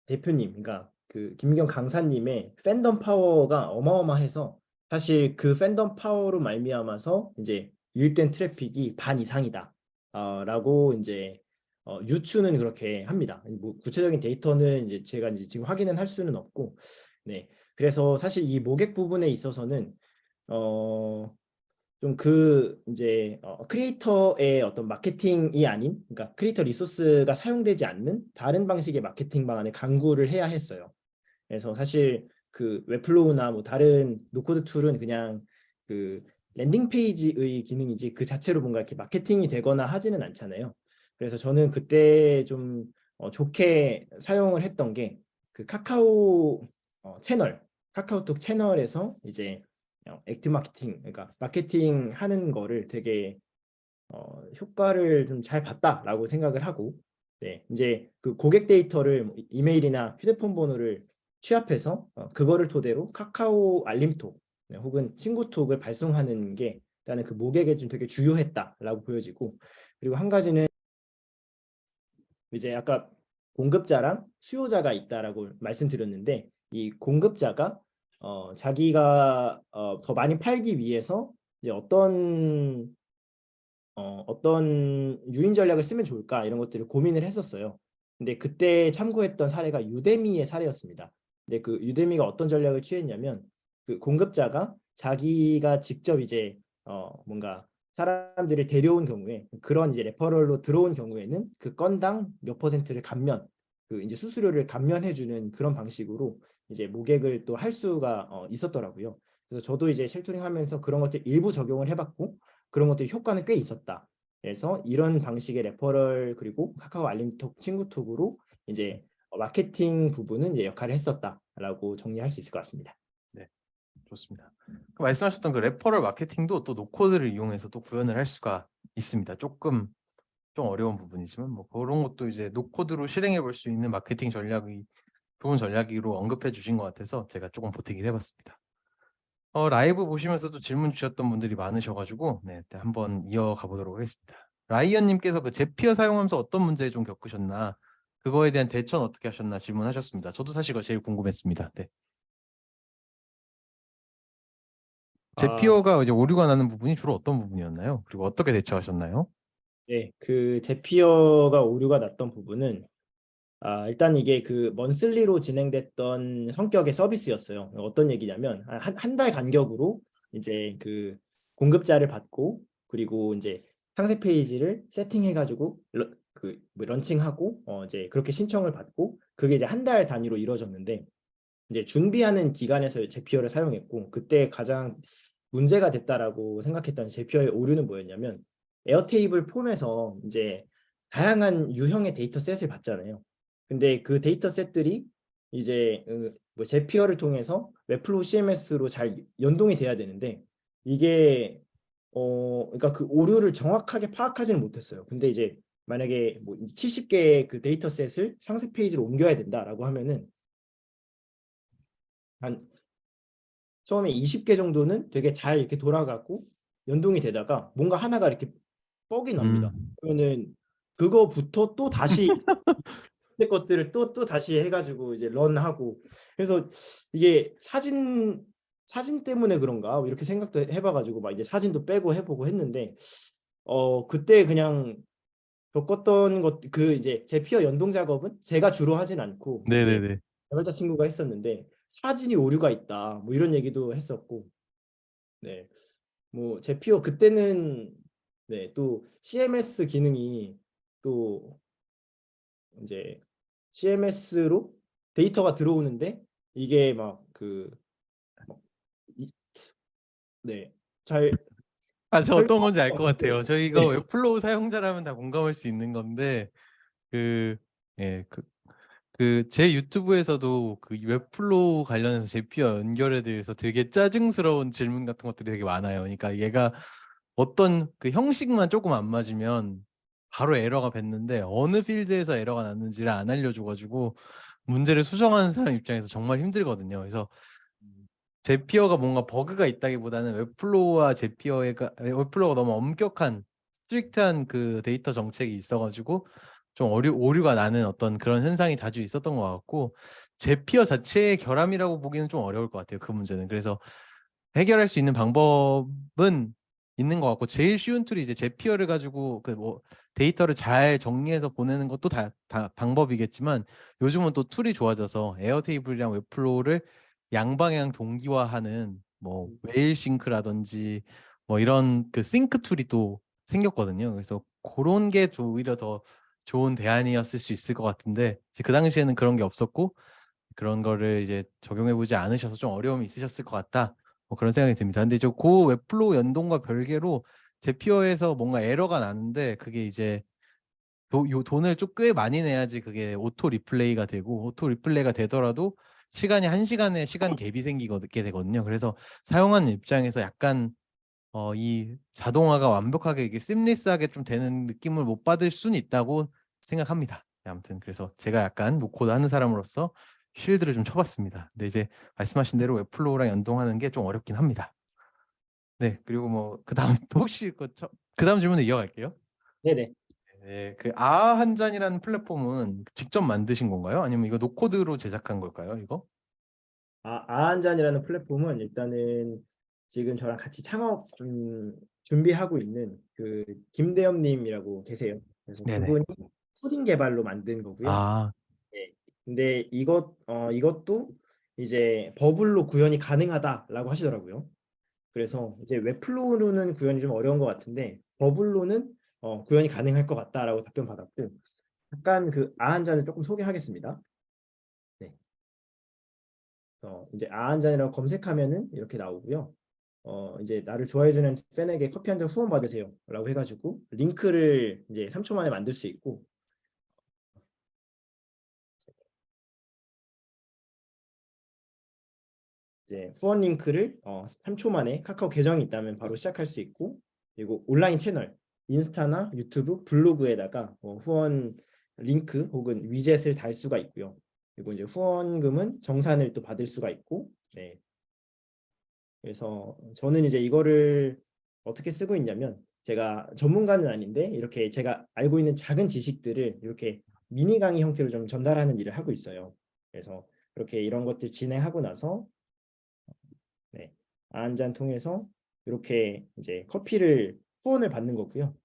대표님, 그러니까 그 김미경 강사님의 팬덤 파워가 어마어마해서 사실 그 팬덤 파워로 말미암아서 이제 유입된 트래픽이 반 이상이다. 라고 이제 유추는 그렇게 합니다. 뭐 구체적인 데이터는 이제 제가 이제 지금 확인은 할 수는 없고, 네. 그래서 사실 이 모객 부분에 있어서는 어, 좀 그 이제 크리에이터의 어떤 마케팅이 아닌, 그러니까 크리에이터 리소스가 사용되지 않는 다른 방식의 마케팅 방안을 강구를 해야 했어요. 그래서 사실 그 웹플로우나 뭐 다른 노코드 툴은 그냥 그 랜딩 페이지의 기능이지 그 자체로 뭔가 이렇게 마케팅이 되거나 하지는 않잖아요. 그래서 저는 그때 좀 좋게 사용을 했던 게 그 카카오 채널, 카카오톡 채널에서 이제 액트 마케팅, 그러니까 마케팅 하는 거를 되게 효과를 좀 잘 봤다라고 생각을 하고, 네, 이제 그 고객 데이터를 뭐 이메일이나 휴대폰 번호를 취합해서 그거를 토대로 카카오 알림톡, 네, 혹은 친구톡을 발송하는 게 일단은 그 모객에 좀 되게 주요했다라고 보여지고, 그리고 한 가지는 이제 아까 공급자랑 수요자가 있다라고 말씀드렸는데, 이 공급자가 자기가 더 많이 팔기 위해서 이제 어떤 유인 전략을 쓰면 좋을까 이런 것들을 고민을 했었어요. 근데 그때 참고했던 사례가 유데미의 사례였습니다. 근데 그 유데미가 어떤 전략을 취했냐면 그 공급자가 자기가 직접 이제 뭔가 사람들을 데려온 경우에 그런 이제 레퍼럴로 들어온 경우에는 그 건당 몇 퍼센트를 감면, 그 이제 수수료를 감면해주는 그런 방식으로 이제 모객을 또 할 수가 있었더라고요. 그래서 저도 이제 쉘터링 하면서 그런 것들 일부 적용을 해봤고 그런 것들이 효과는 꽤 있었다. 그래서 이런 방식의 레퍼럴 그리고 카카오 알림톡 친구톡으로 이제 마케팅 부분은 이제 역할을 했었다라고 정리할 수 있을 것 같습니다. 네, 좋습니다. 그 말씀하셨던 그 레퍼럴 마케팅도 또 노코드를 이용해서 또 구현을 할 수가 있습니다. 조금 좀 어려운 부분이지만 뭐 그런 것도 이제 노코드로 실행해 볼 수 있는 마케팅 전략이 좋은 전략으로 언급해 주신 것 같아서 제가 조금 보태긴 해봤습니다. 라이브 보시면서도 질문 주셨던 분들이 많으셔가지고 네, 한번 이어가 보도록 하겠습니다. 라이언님께서 그 제피어 사용하면서 어떤 문제 좀 겪으셨나, 그거에 대한 대처는 어떻게 하셨나 질문하셨습니다. 저도 사실 그거 제일 궁금했습니다. 네. 아, 제피어가 이제 오류가 나는 부분이 주로 어떤 부분이었나요? 그리고 어떻게 대처하셨나요? 네, 그 제피어가 오류가 났던 부분은 일단 이게 그 먼슬리로 진행됐던 성격의 서비스였어요. 어떤 얘기냐면 한 달 간격으로 이제 그 공급자를 받고 그리고 이제 상세 페이지를 세팅해가지고 뭐 런칭하고 이제 그렇게 신청을 받고 그게 이제 한 달 단위로 이루어졌는데 이제 준비하는 기간에서 제피어를 사용했고 그때 가장 문제가 됐다라고 생각했던 제피어의 오류는 뭐였냐면 에어테이블 폼에서 이제 다양한 유형의 데이터셋을 받잖아요. 근데 그 데이터셋들이 이제 뭐 제피어를 통해서 웹플로우 CMS로 잘 연동이 돼야 되는데 이게 그러니까 그 오류를 정확하게 파악하지는 못했어요. 근데 이제 만약에 뭐 70개의 그 데이터셋을 상세 페이지로 옮겨야 된다라고 하면은 한 처음에 20개 정도는 되게 잘 이렇게 돌아가고 연동이 되다가 뭔가 하나가 이렇게 뻑이 납니다. 음. 그러면은 그거부터 또 다시 것들을 또 다시 해가지고 이제 런하고 그래서 이게 사진 때문에 그런가 뭐 이렇게 생각도 해봐가지고 막 이제 사진도 빼고 해보고 했는데 그때 그냥 겪었던 것 그 이제 제피어 연동 작업은 제가 주로 하진 않고 이제 네네네. 개발자 친구가 했었는데 사진이 오류가 있다 뭐 이런 얘기도 했었고 네. 뭐 제피어 그때는 네, 또 CMS 기능이 또 이제 CMS로 데이터가 들어오는데 이게 막그 네. 잘 아, 저 어떤 설정할 건지 알 수가 것 없는데 같아요. 저희가 네. 웹플로우 사용자라면 다 공감할 수 있는 건데 그 예, 제 유튜브에서도 그 웹플로우 관련해서 제피어 연결에 대해서 되게 짜증스러운 질문 같은 것들이 되게 많아요. 그러니까 얘가 어떤 그 형식만 조금 안 맞으면 바로 에러가 뱉는데 어느 필드에서 에러가 났는지를 안 알려줘가지고 문제를 수정하는 사람 입장에서 정말 힘들거든요. 그래서 제피어가 뭔가 버그가 있다기보다는 웹플로우가 너무 엄격한 스트릭트한 그 데이터 정책이 있어가지고 좀 오류가 나는 어떤 그런 현상이 자주 있었던 것 같고 제피어 자체의 결함이라고 보기는 좀 어려울 것 같아요. 그 문제는. 그래서 해결할 수 있는 방법은 있는 것 같고 제일 쉬운 툴이 이제 제피어를 가지고 그 뭐 데이터를 잘 정리해서 보내는 것도 다 방법이겠지만 요즘은 또 툴이 좋아져서 에어테이블이랑 웹플로우를 양방향 동기화하는 뭐 웨일 싱크라든지 뭐 이런 그 싱크 툴이 또 생겼거든요. 그래서 그런 게 오히려 더 좋은 대안이었을 수 있을 것 같은데 이제 그 당시에는 그런 게 없었고 그런 거를 이제 적용해 보지 않으셔서 좀 어려움이 있으셨을 것 같다. 뭐 그런 생각이 듭니다. 근데 저 고 웹플로우 연동과 별개로 제피어에서 뭔가 에러가 나는데 그게 이제 돈을 좀 꽤 많이 내야지 그게 오토 리플레이가 되고 오토 리플레이가 되더라도 시간이 1시간에 시간 갭이 생기게 되거든요. 그래서 사용하는 입장에서 약간 이 자동화가 완벽하게 이게 심리스하게 좀 되는 느낌을 못 받을 수는 있다고 생각합니다. 네, 아무튼 그래서 제가 약간 노코드 하는 사람으로서 쉴드를 좀 쳐봤습니다. 근데 이제 말씀하신 대로 웹플로우랑 연동하는 게 좀 어렵긴 합니다. 네, 그리고 뭐 그다음 또 혹시 그다음 질문을 이어갈게요. 네네. 네, 그 한 잔이라는 플랫폼은 직접 만드신 건가요? 아니면 이거 노코드로 제작한 걸까요? 이거? 아한잔이라는 플랫폼은 일단은 지금 저랑 같이 창업 준비하고 있는 그 김대엽님이라고 계세요. 그래서 네네. 그분이 코딩 개발로 만든 거고요. 아, 네. 근데 이것도 이제 버블로 구현이 가능하다라고 하시더라고요. 그래서 이제 웹플로우로는 구현이 좀 어려운 것 같은데 버블로는 구현이 가능할 것 같다라고 답변 받았고 약간 그 아한잔을 조금 소개하겠습니다. 네. 이제 아한잔이라고 검색하면은 이렇게 나오고요. 이제 나를 좋아해주는 팬에게 커피 한 잔 후원 받으세요라고 해가지고 링크를 이제 3초 만에 만들 수 있고 이제 후원 링크를 3초 만에 카카오 계정이 있다면 바로 시작할 수 있고 그리고 온라인 채널 인스타나 유튜브 블로그에다가 후원 링크 혹은 위젯을 달 수가 있고요. 그리고 이제 후원금은 정산을 또 받을 수가 있고 네. 그래서 저는 이제 이거를 어떻게 쓰고 있냐면 제가 전문가는 아닌데 이렇게 제가 알고 있는 작은 지식들을 이렇게 미니 강의 형태로 좀 전달하는 일을 하고 있어요. 그래서 그렇게 이런 것들 진행하고 나서 네. 한 잔 통해서 이렇게 이제 커피를 후원을 받는 거고요.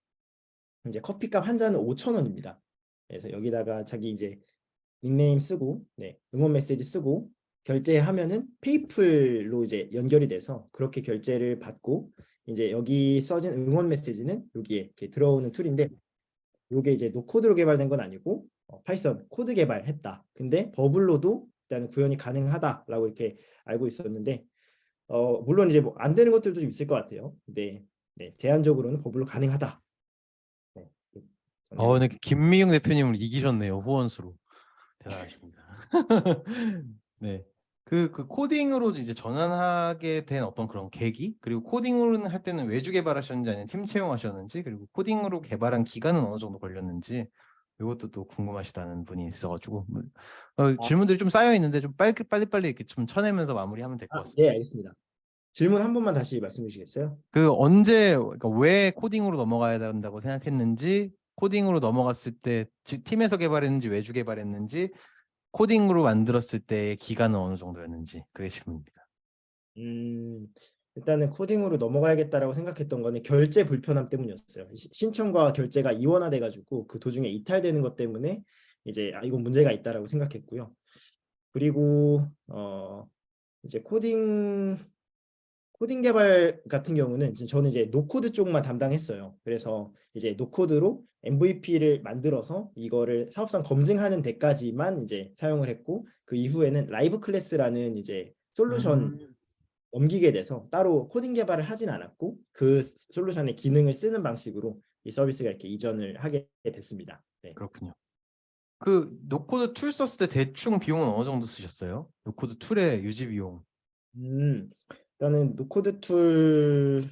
이제 커피값 한 잔은 5,000원입니다. 그래서 여기다가 자기 이제 닉네임 쓰고 응원 메시지 쓰고 결제하면은 페이플로 이제 연결이 돼서 그렇게 결제를 받고 이제 여기 써진 응원 메시지는 여기에 이렇게 들어오는 툴인데 이게 이제 노코드로 개발된 건 아니고 파이썬 코드 개발했다. 근데 버블로도 일단은 구현이 가능하다라고 이렇게 알고 있었는데 물론 이제 뭐 안 되는 것들도 좀 있을 것 같아요. 근데 제한적으로는 버블로 가능하다. 네, 근데 정리하겠습니다. 김미영 대표님을 이기셨네요. 후원수로. 대단하십니다. 네. 그 코딩으로 이제 전환하게 된 어떤 그런 계기, 그리고 코딩으로는 할 때는 외주 개발하셨는지 아니면 팀 채용하셨는지, 그리고 코딩으로 개발한 기간은 어느 정도 걸렸는지, 이것도 또 궁금하시다는 분이 있어가지고 아, 질문들이 좀 쌓여 있는데 좀 빨리빨리 이렇게 좀 쳐내면서 마무리하면 될 것 네, 같습니다. 알겠습니다. 질문 한 번만 다시 말씀해 주시겠어요? 그 언제, 그러니까 왜 코딩으로 넘어가야 된다고 생각했는지, 코딩으로 넘어갔을 때 팀에서 개발했는지 외주 개발했는지, 코딩으로 만들었을 때의 기간은 어느 정도였는지, 그게 질문입니다. 음, 일단은 코딩으로 넘어가야겠다라고 생각했던 거는 결제 불편함 때문이었어요. 신청과 결제가 이원화돼 가지고 그 도중에 이탈되는 것 때문에 이제 이건 문제가 있다라고 생각했고요. 그리고 이제 코딩 개발 같은 경우는 저는 이제 노코드 쪽만 담당했어요. 그래서 이제 노코드로 MVP를 만들어서 이거를 사업성 검증하는 데까지만 이제 사용을 했고 그 이후에는 라이브 클래스라는 이제 솔루션 음, 넘기게 돼서 따로 코딩 개발을 하진 않았고 그 솔루션의 기능을 쓰는 방식으로 이 서비스가 이렇게 이전을 하게 됐습니다. 네. 그렇군요. 그 노코드 툴 썼을 때 대충 비용은 어느 정도 쓰셨어요? 노코드 툴의 유지 비용. 일단은 노코드 툴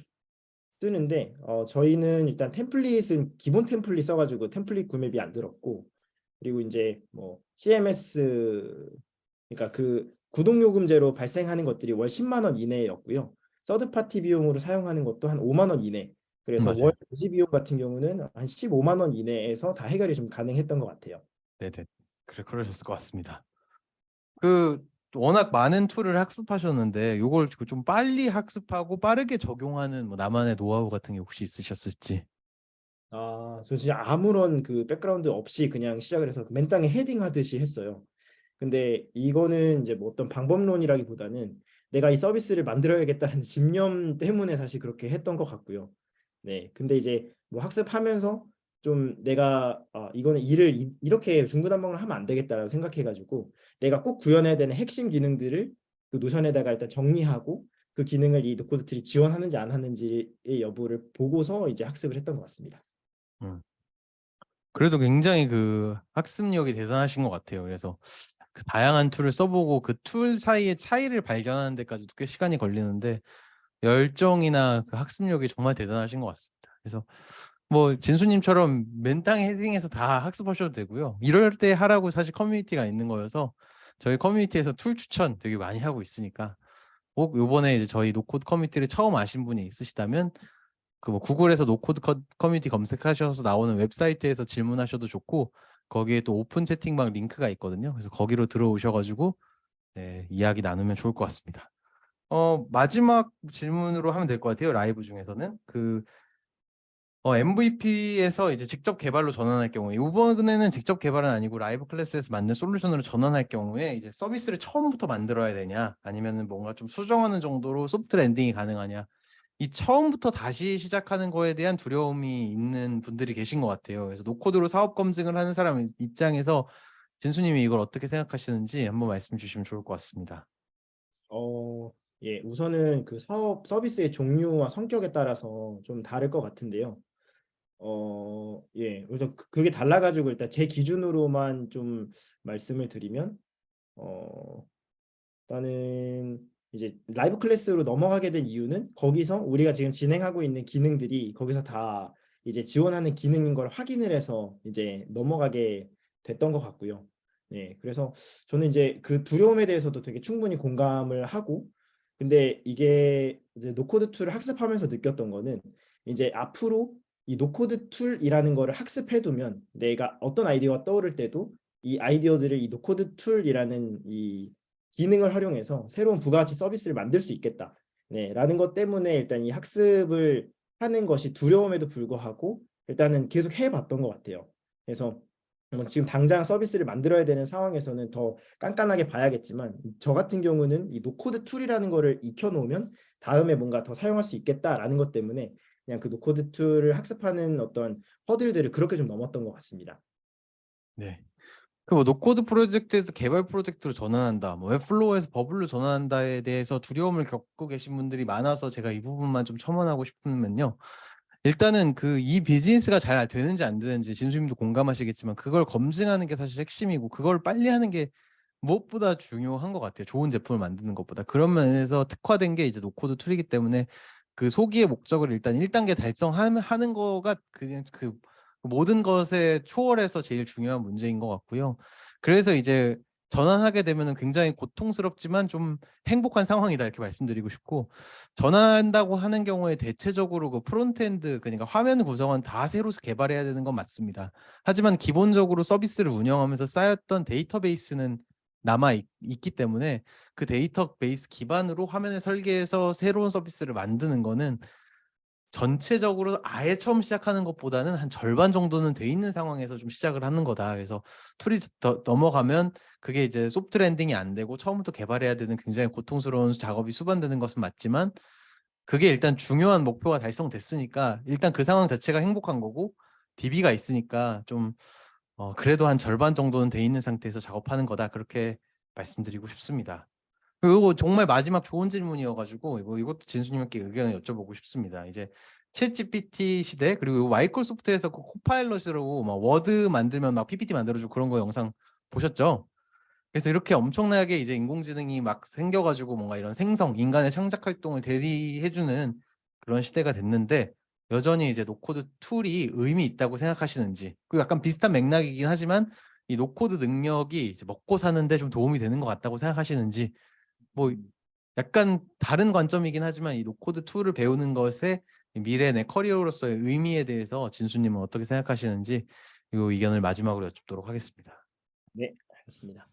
쓰는데 저희는 일단 템플릿은 기본 템플릿 써가지고 템플릿 구매비 안 들었고 그리고 이제 뭐 CMS 그러니까 그 구독요금제로 발생하는 것들이 월 10만 원 이내였고요. 서드 파티 비용으로 사용하는 것도 한 5만 원 이내. 그래서 월 맞아요. 유지 비용 같은 경우는 한 15만 원 이내에서 다 해결이 좀 가능했던 것 같아요. 네네. 그러셨을 것 같습니다. 그 워낙 많은 툴을 학습하셨는데 요걸 좀 빨리 학습하고 빠르게 적용하는 뭐 나만의 노하우 같은 게 혹시 있으셨을지. 저 진짜 아무런 그 백그라운드 없이 그냥 시작을 해서 맨땅에 헤딩 하듯이 했어요. 근데 이거는 이제 뭐 어떤 방법론이라기보다는 내가 이 서비스를 만들어야겠다는 집념 때문에 사실 그렇게 했던 것 같고요. 네, 근데 이제 뭐 학습하면서 좀 내가 이거는 일을 이렇게 중구난방으로 하면 안 되겠다라고 생각해가지고 내가 꼭 구현해야 되는 핵심 기능들을 그 노션에다가 일단 정리하고 그 기능을 이 노코드 툴이 지원하는지 안 하는지의 여부를 보고서 이제 학습을 했던 것 같습니다. 음. 그래도 굉장히 그 학습력이 대단하신 것 같아요. 그래서 그 다양한 툴을 써보고 그 툴 사이의 차이를 발견하는 데까지도 꽤 시간이 걸리는데 열정이나 그 학습력이 정말 대단하신 것 같습니다. 그래서 뭐 진수님처럼 맨땅에 헤딩해서 다 학습하셔도 되고요. 이럴 때 하라고 사실 커뮤니티가 있는 거여서 저희 커뮤니티에서 툴 추천 되게 많이 하고 있으니까 꼭 요번에 이제 저희 노코드 커뮤니티를 처음 아신 분이 있으시다면 그 뭐 구글에서 노코드 커뮤니티 검색하셔서 나오는 웹사이트에서 질문하셔도 좋고 거기에 또 오픈 채팅방 링크가 있거든요. 그래서 거기로 들어오셔가지고 네, 이야기 나누면 좋을 것 같습니다. 마지막 질문으로 하면 될 것 같아요. 라이브 중에서는 그 MVP에서 이제 직접 개발로 전환할 경우에 이번에는 직접 개발은 아니고 라이브 클래스에서 만든 솔루션으로 전환할 경우에 이제 서비스를 처음부터 만들어야 되냐 아니면은 뭔가 좀 수정하는 정도로 소프트 랜딩이 가능하냐 이 처음부터 다시 시작하는 거에 대한 두려움이 있는 분들이 계신 것 같아요. 그래서 노코드로 사업 검증을 하는 사람 입장에서 진수님이 이걸 어떻게 생각하시는지 한번 말씀 주시면 좋을 것 같습니다. 예, 우선은 그 사업 서비스의 종류와 성격에 따라서 좀 다를 것 같은데요. 예, 그래서 그게 달라가지고 일단 제 기준으로만 좀 말씀을 드리면, 일단은 이제 라이브 클래스로 넘어가게 된 이유는 거기서 우리가 지금 진행하고 있는 기능들이 거기서 다 이제 지원하는 기능인 걸 확인을 해서 이제 넘어가게 됐던 것 같고요. 네, 그래서 저는 이제 그 두려움에 대해서도 되게 충분히 공감을 하고, 근데 이게 이제 노코드 툴을 학습하면서 느꼈던 거는 이제 앞으로 이 노코드 툴이라는 거를 학습해두면 내가 어떤 아이디어가 떠오를 때도 이 아이디어들을 이 노코드 툴이라는 이 기능을 활용해서 새로운 부가가치 서비스를 만들 수 있겠다. 네, 라는 것 때문에 일단 이 학습을 하는 것이 두려움에도 불구하고 일단은 계속 해봤던 것 같아요. 그래서 지금 당장 서비스를 만들어야 되는 상황에서는 더 깐깐하게 봐야겠지만 저 같은 경우는 이 노코드 툴이라는 거를 익혀놓으면 다음에 뭔가 더 사용할 수 있겠다라는 것 때문에 그냥 그 노코드 툴을 학습하는 어떤 허들들을 그렇게 좀 넘었던 것 같습니다. 네. 그 뭐 노코드 프로젝트에서 개발 프로젝트로 전환한다, 뭐 웹플로우에서 버블로 전환한다에 대해서 두려움을 겪고 계신 분들이 많아서 제가 이 부분만 좀 첨언하고 싶으면요. 일단은 그 이 비즈니스가 잘 되는지 안 되는지 진수님도 공감하시겠지만 그걸 검증하는 게 사실 핵심이고 그걸 빨리 하는 게 무엇보다 중요한 것 같아요. 좋은 제품을 만드는 것보다. 그런 면에서 특화된 게 이제 노코드 툴이기 때문에 그 소기의 목적을 일단 1단계 달성하는 거가 그냥 그 모든 것에 초월해서 제일 중요한 문제인 것 같고요. 그래서 이제 전환하게 되면은 굉장히 고통스럽지만 좀 행복한 상황이다 이렇게 말씀드리고 싶고, 전환한다고 하는 경우에 대체적으로 그 프론트엔드, 그러니까 화면 구성은 다 새로 개발해야 되는 건 맞습니다. 하지만 기본적으로 서비스를 운영하면서 쌓였던 데이터베이스는 있기 때문에 그 데이터베이스 기반으로 화면을 설계해서 새로운 서비스를 만드는 거는 전체적으로 아예 처음 시작하는 것보다는 한 절반 정도는 돼 있는 상황에서 좀 시작을 하는 거다. 그래서 툴이 넘어가면 그게 이제 소프트 랜딩이 안 되고 처음부터 개발해야 되는 굉장히 고통스러운 작업이 수반되는 것은 맞지만, 그게 일단 중요한 목표가 달성됐으니까 일단 그 상황 자체가 행복한 거고, DB가 있으니까 좀 그래도 한 절반 정도는 돼 있는 상태에서 작업하는 거다, 그렇게 말씀드리고 싶습니다. 그리고 정말 마지막 좋은 질문이어가지고 이것도 진수님께 의견을 여쭤보고 싶습니다. 이제 챗GPT 시대, 그리고 마이크로소프트에서 그 코파일럿으로 막 워드 만들면 막 PPT 만들어주고 그런 거 영상 보셨죠? 그래서 이렇게 엄청나게 이제 인공지능이 막 생겨가지고 뭔가 이런 생성, 인간의 창작 활동을 대리해주는 그런 시대가 됐는데, 여전히 이제 노코드 툴이 의미 있다고 생각하시는지, 그리고 약간 비슷한 맥락이긴 하지만 이 노코드 능력이 이제 먹고 사는데 좀 도움이 되는 것 같다고 생각하시는지, 뭐 약간 다른 관점이긴 하지만 이 노코드 툴을 배우는 것에 미래 내 커리어로서의 의미에 대해서 진수님은 어떻게 생각하시는지 이 의견을 마지막으로 여쭙도록 하겠습니다. 네, 알겠습니다.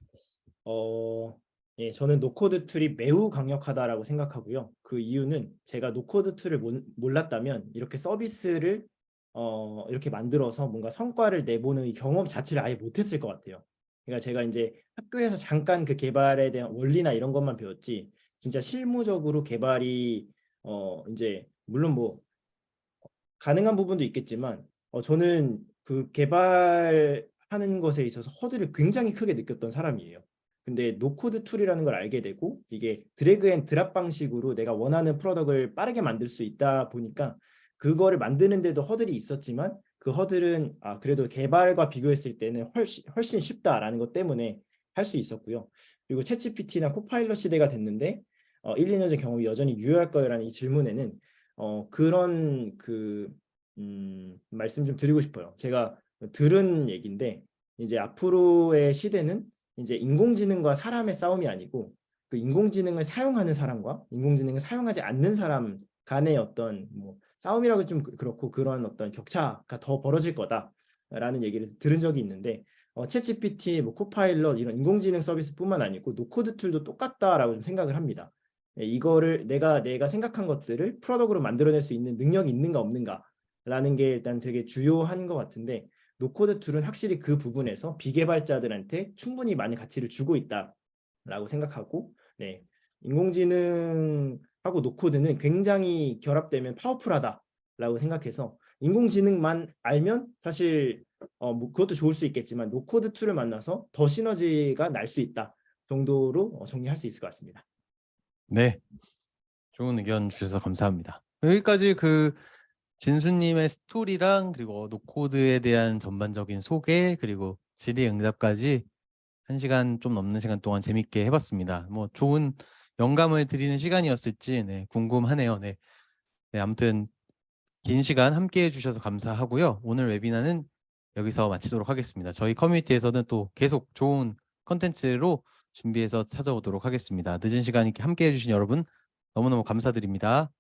예, 저는 노코드 툴이 매우 강력하다라고 생각하고요. 그 이유는 제가 노코드 툴을 몰랐다면 이렇게 서비스를 이렇게 만들어서 뭔가 성과를 내보는 이 경험 자체를 아예 못했을 것 같아요. 그러니까 제가 이제 학교에서 잠깐 그 개발에 대한 원리나 이런 것만 배웠지, 진짜 실무적으로 개발이 이제 물론 뭐 가능한 부분도 있겠지만 저는 그 개발하는 것에 있어서 허들을 굉장히 크게 느꼈던 사람이에요. 근데 노코드 툴이라는 걸 알게 되고 이게 드래그 앤 드랍 방식으로 내가 원하는 프로덕트를 빠르게 만들 수 있다 보니까 그거를 만드는데도 허들이 있었지만 그 허들은 그래도 개발과 비교했을 때는 훨씬 쉽다라는 것 때문에 할 수 있었고요. 그리고 챗GPT나 코파일럿 시대가 됐는데 1, 2년 전 경험이 여전히 유효할 거요라는 이 질문에는 그런 말씀 좀 드리고 싶어요. 제가 들은 얘기인데 이제 앞으로의 시대는 이제 인공지능과 사람의 싸움이 아니고 그 인공지능을 사용하는 사람과 인공지능을 사용하지 않는 사람 간의 어떤 뭐 싸움이라고 좀 그렇고 그런 어떤 격차가 더 벌어질 거다라는 얘기를 들은 적이 있는데 챗GPT, 뭐 코파일럿 이런 인공지능 서비스뿐만 아니고 노코드 툴도 똑같다라고 좀 생각을 합니다. 이거를 내가 생각한 것들을 프로덕트로 만들어낼 수 있는 능력이 있는가 없는가라는 게 일단 되게 주요한 것 같은데, 노코드 툴은 확실히 그 부분에서 비개발자들한테 충분히 많은 가치를 주고 있다라고 생각하고, 네, 인공지능하고 노코드는 굉장히 결합되면 파워풀하다라고 생각해서 인공지능만 알면 사실 뭐 그것도 좋을 수 있겠지만 노코드 툴을 만나서 더 시너지가 날 수 있다 정도로 정리할 수 있을 것 같습니다. 네, 좋은 의견 주셔서 감사합니다. 여기까지 그 진수님의 스토리랑 그리고 노코드에 대한 전반적인 소개, 그리고 질의응답까지 1시간 좀 넘는 시간 동안 재밌게 해봤습니다. 뭐 좋은 영감을 드리는 시간이었을지 궁금하네요. 네, 아무튼 긴 시간 함께 해주셔서 감사하고요. 오늘 웨비나는 여기서 마치도록 하겠습니다. 저희 커뮤니티에서는 또 계속 좋은 컨텐츠로 준비해서 찾아오도록 하겠습니다. 늦은 시간 함께 해주신 여러분 너무너무 감사드립니다.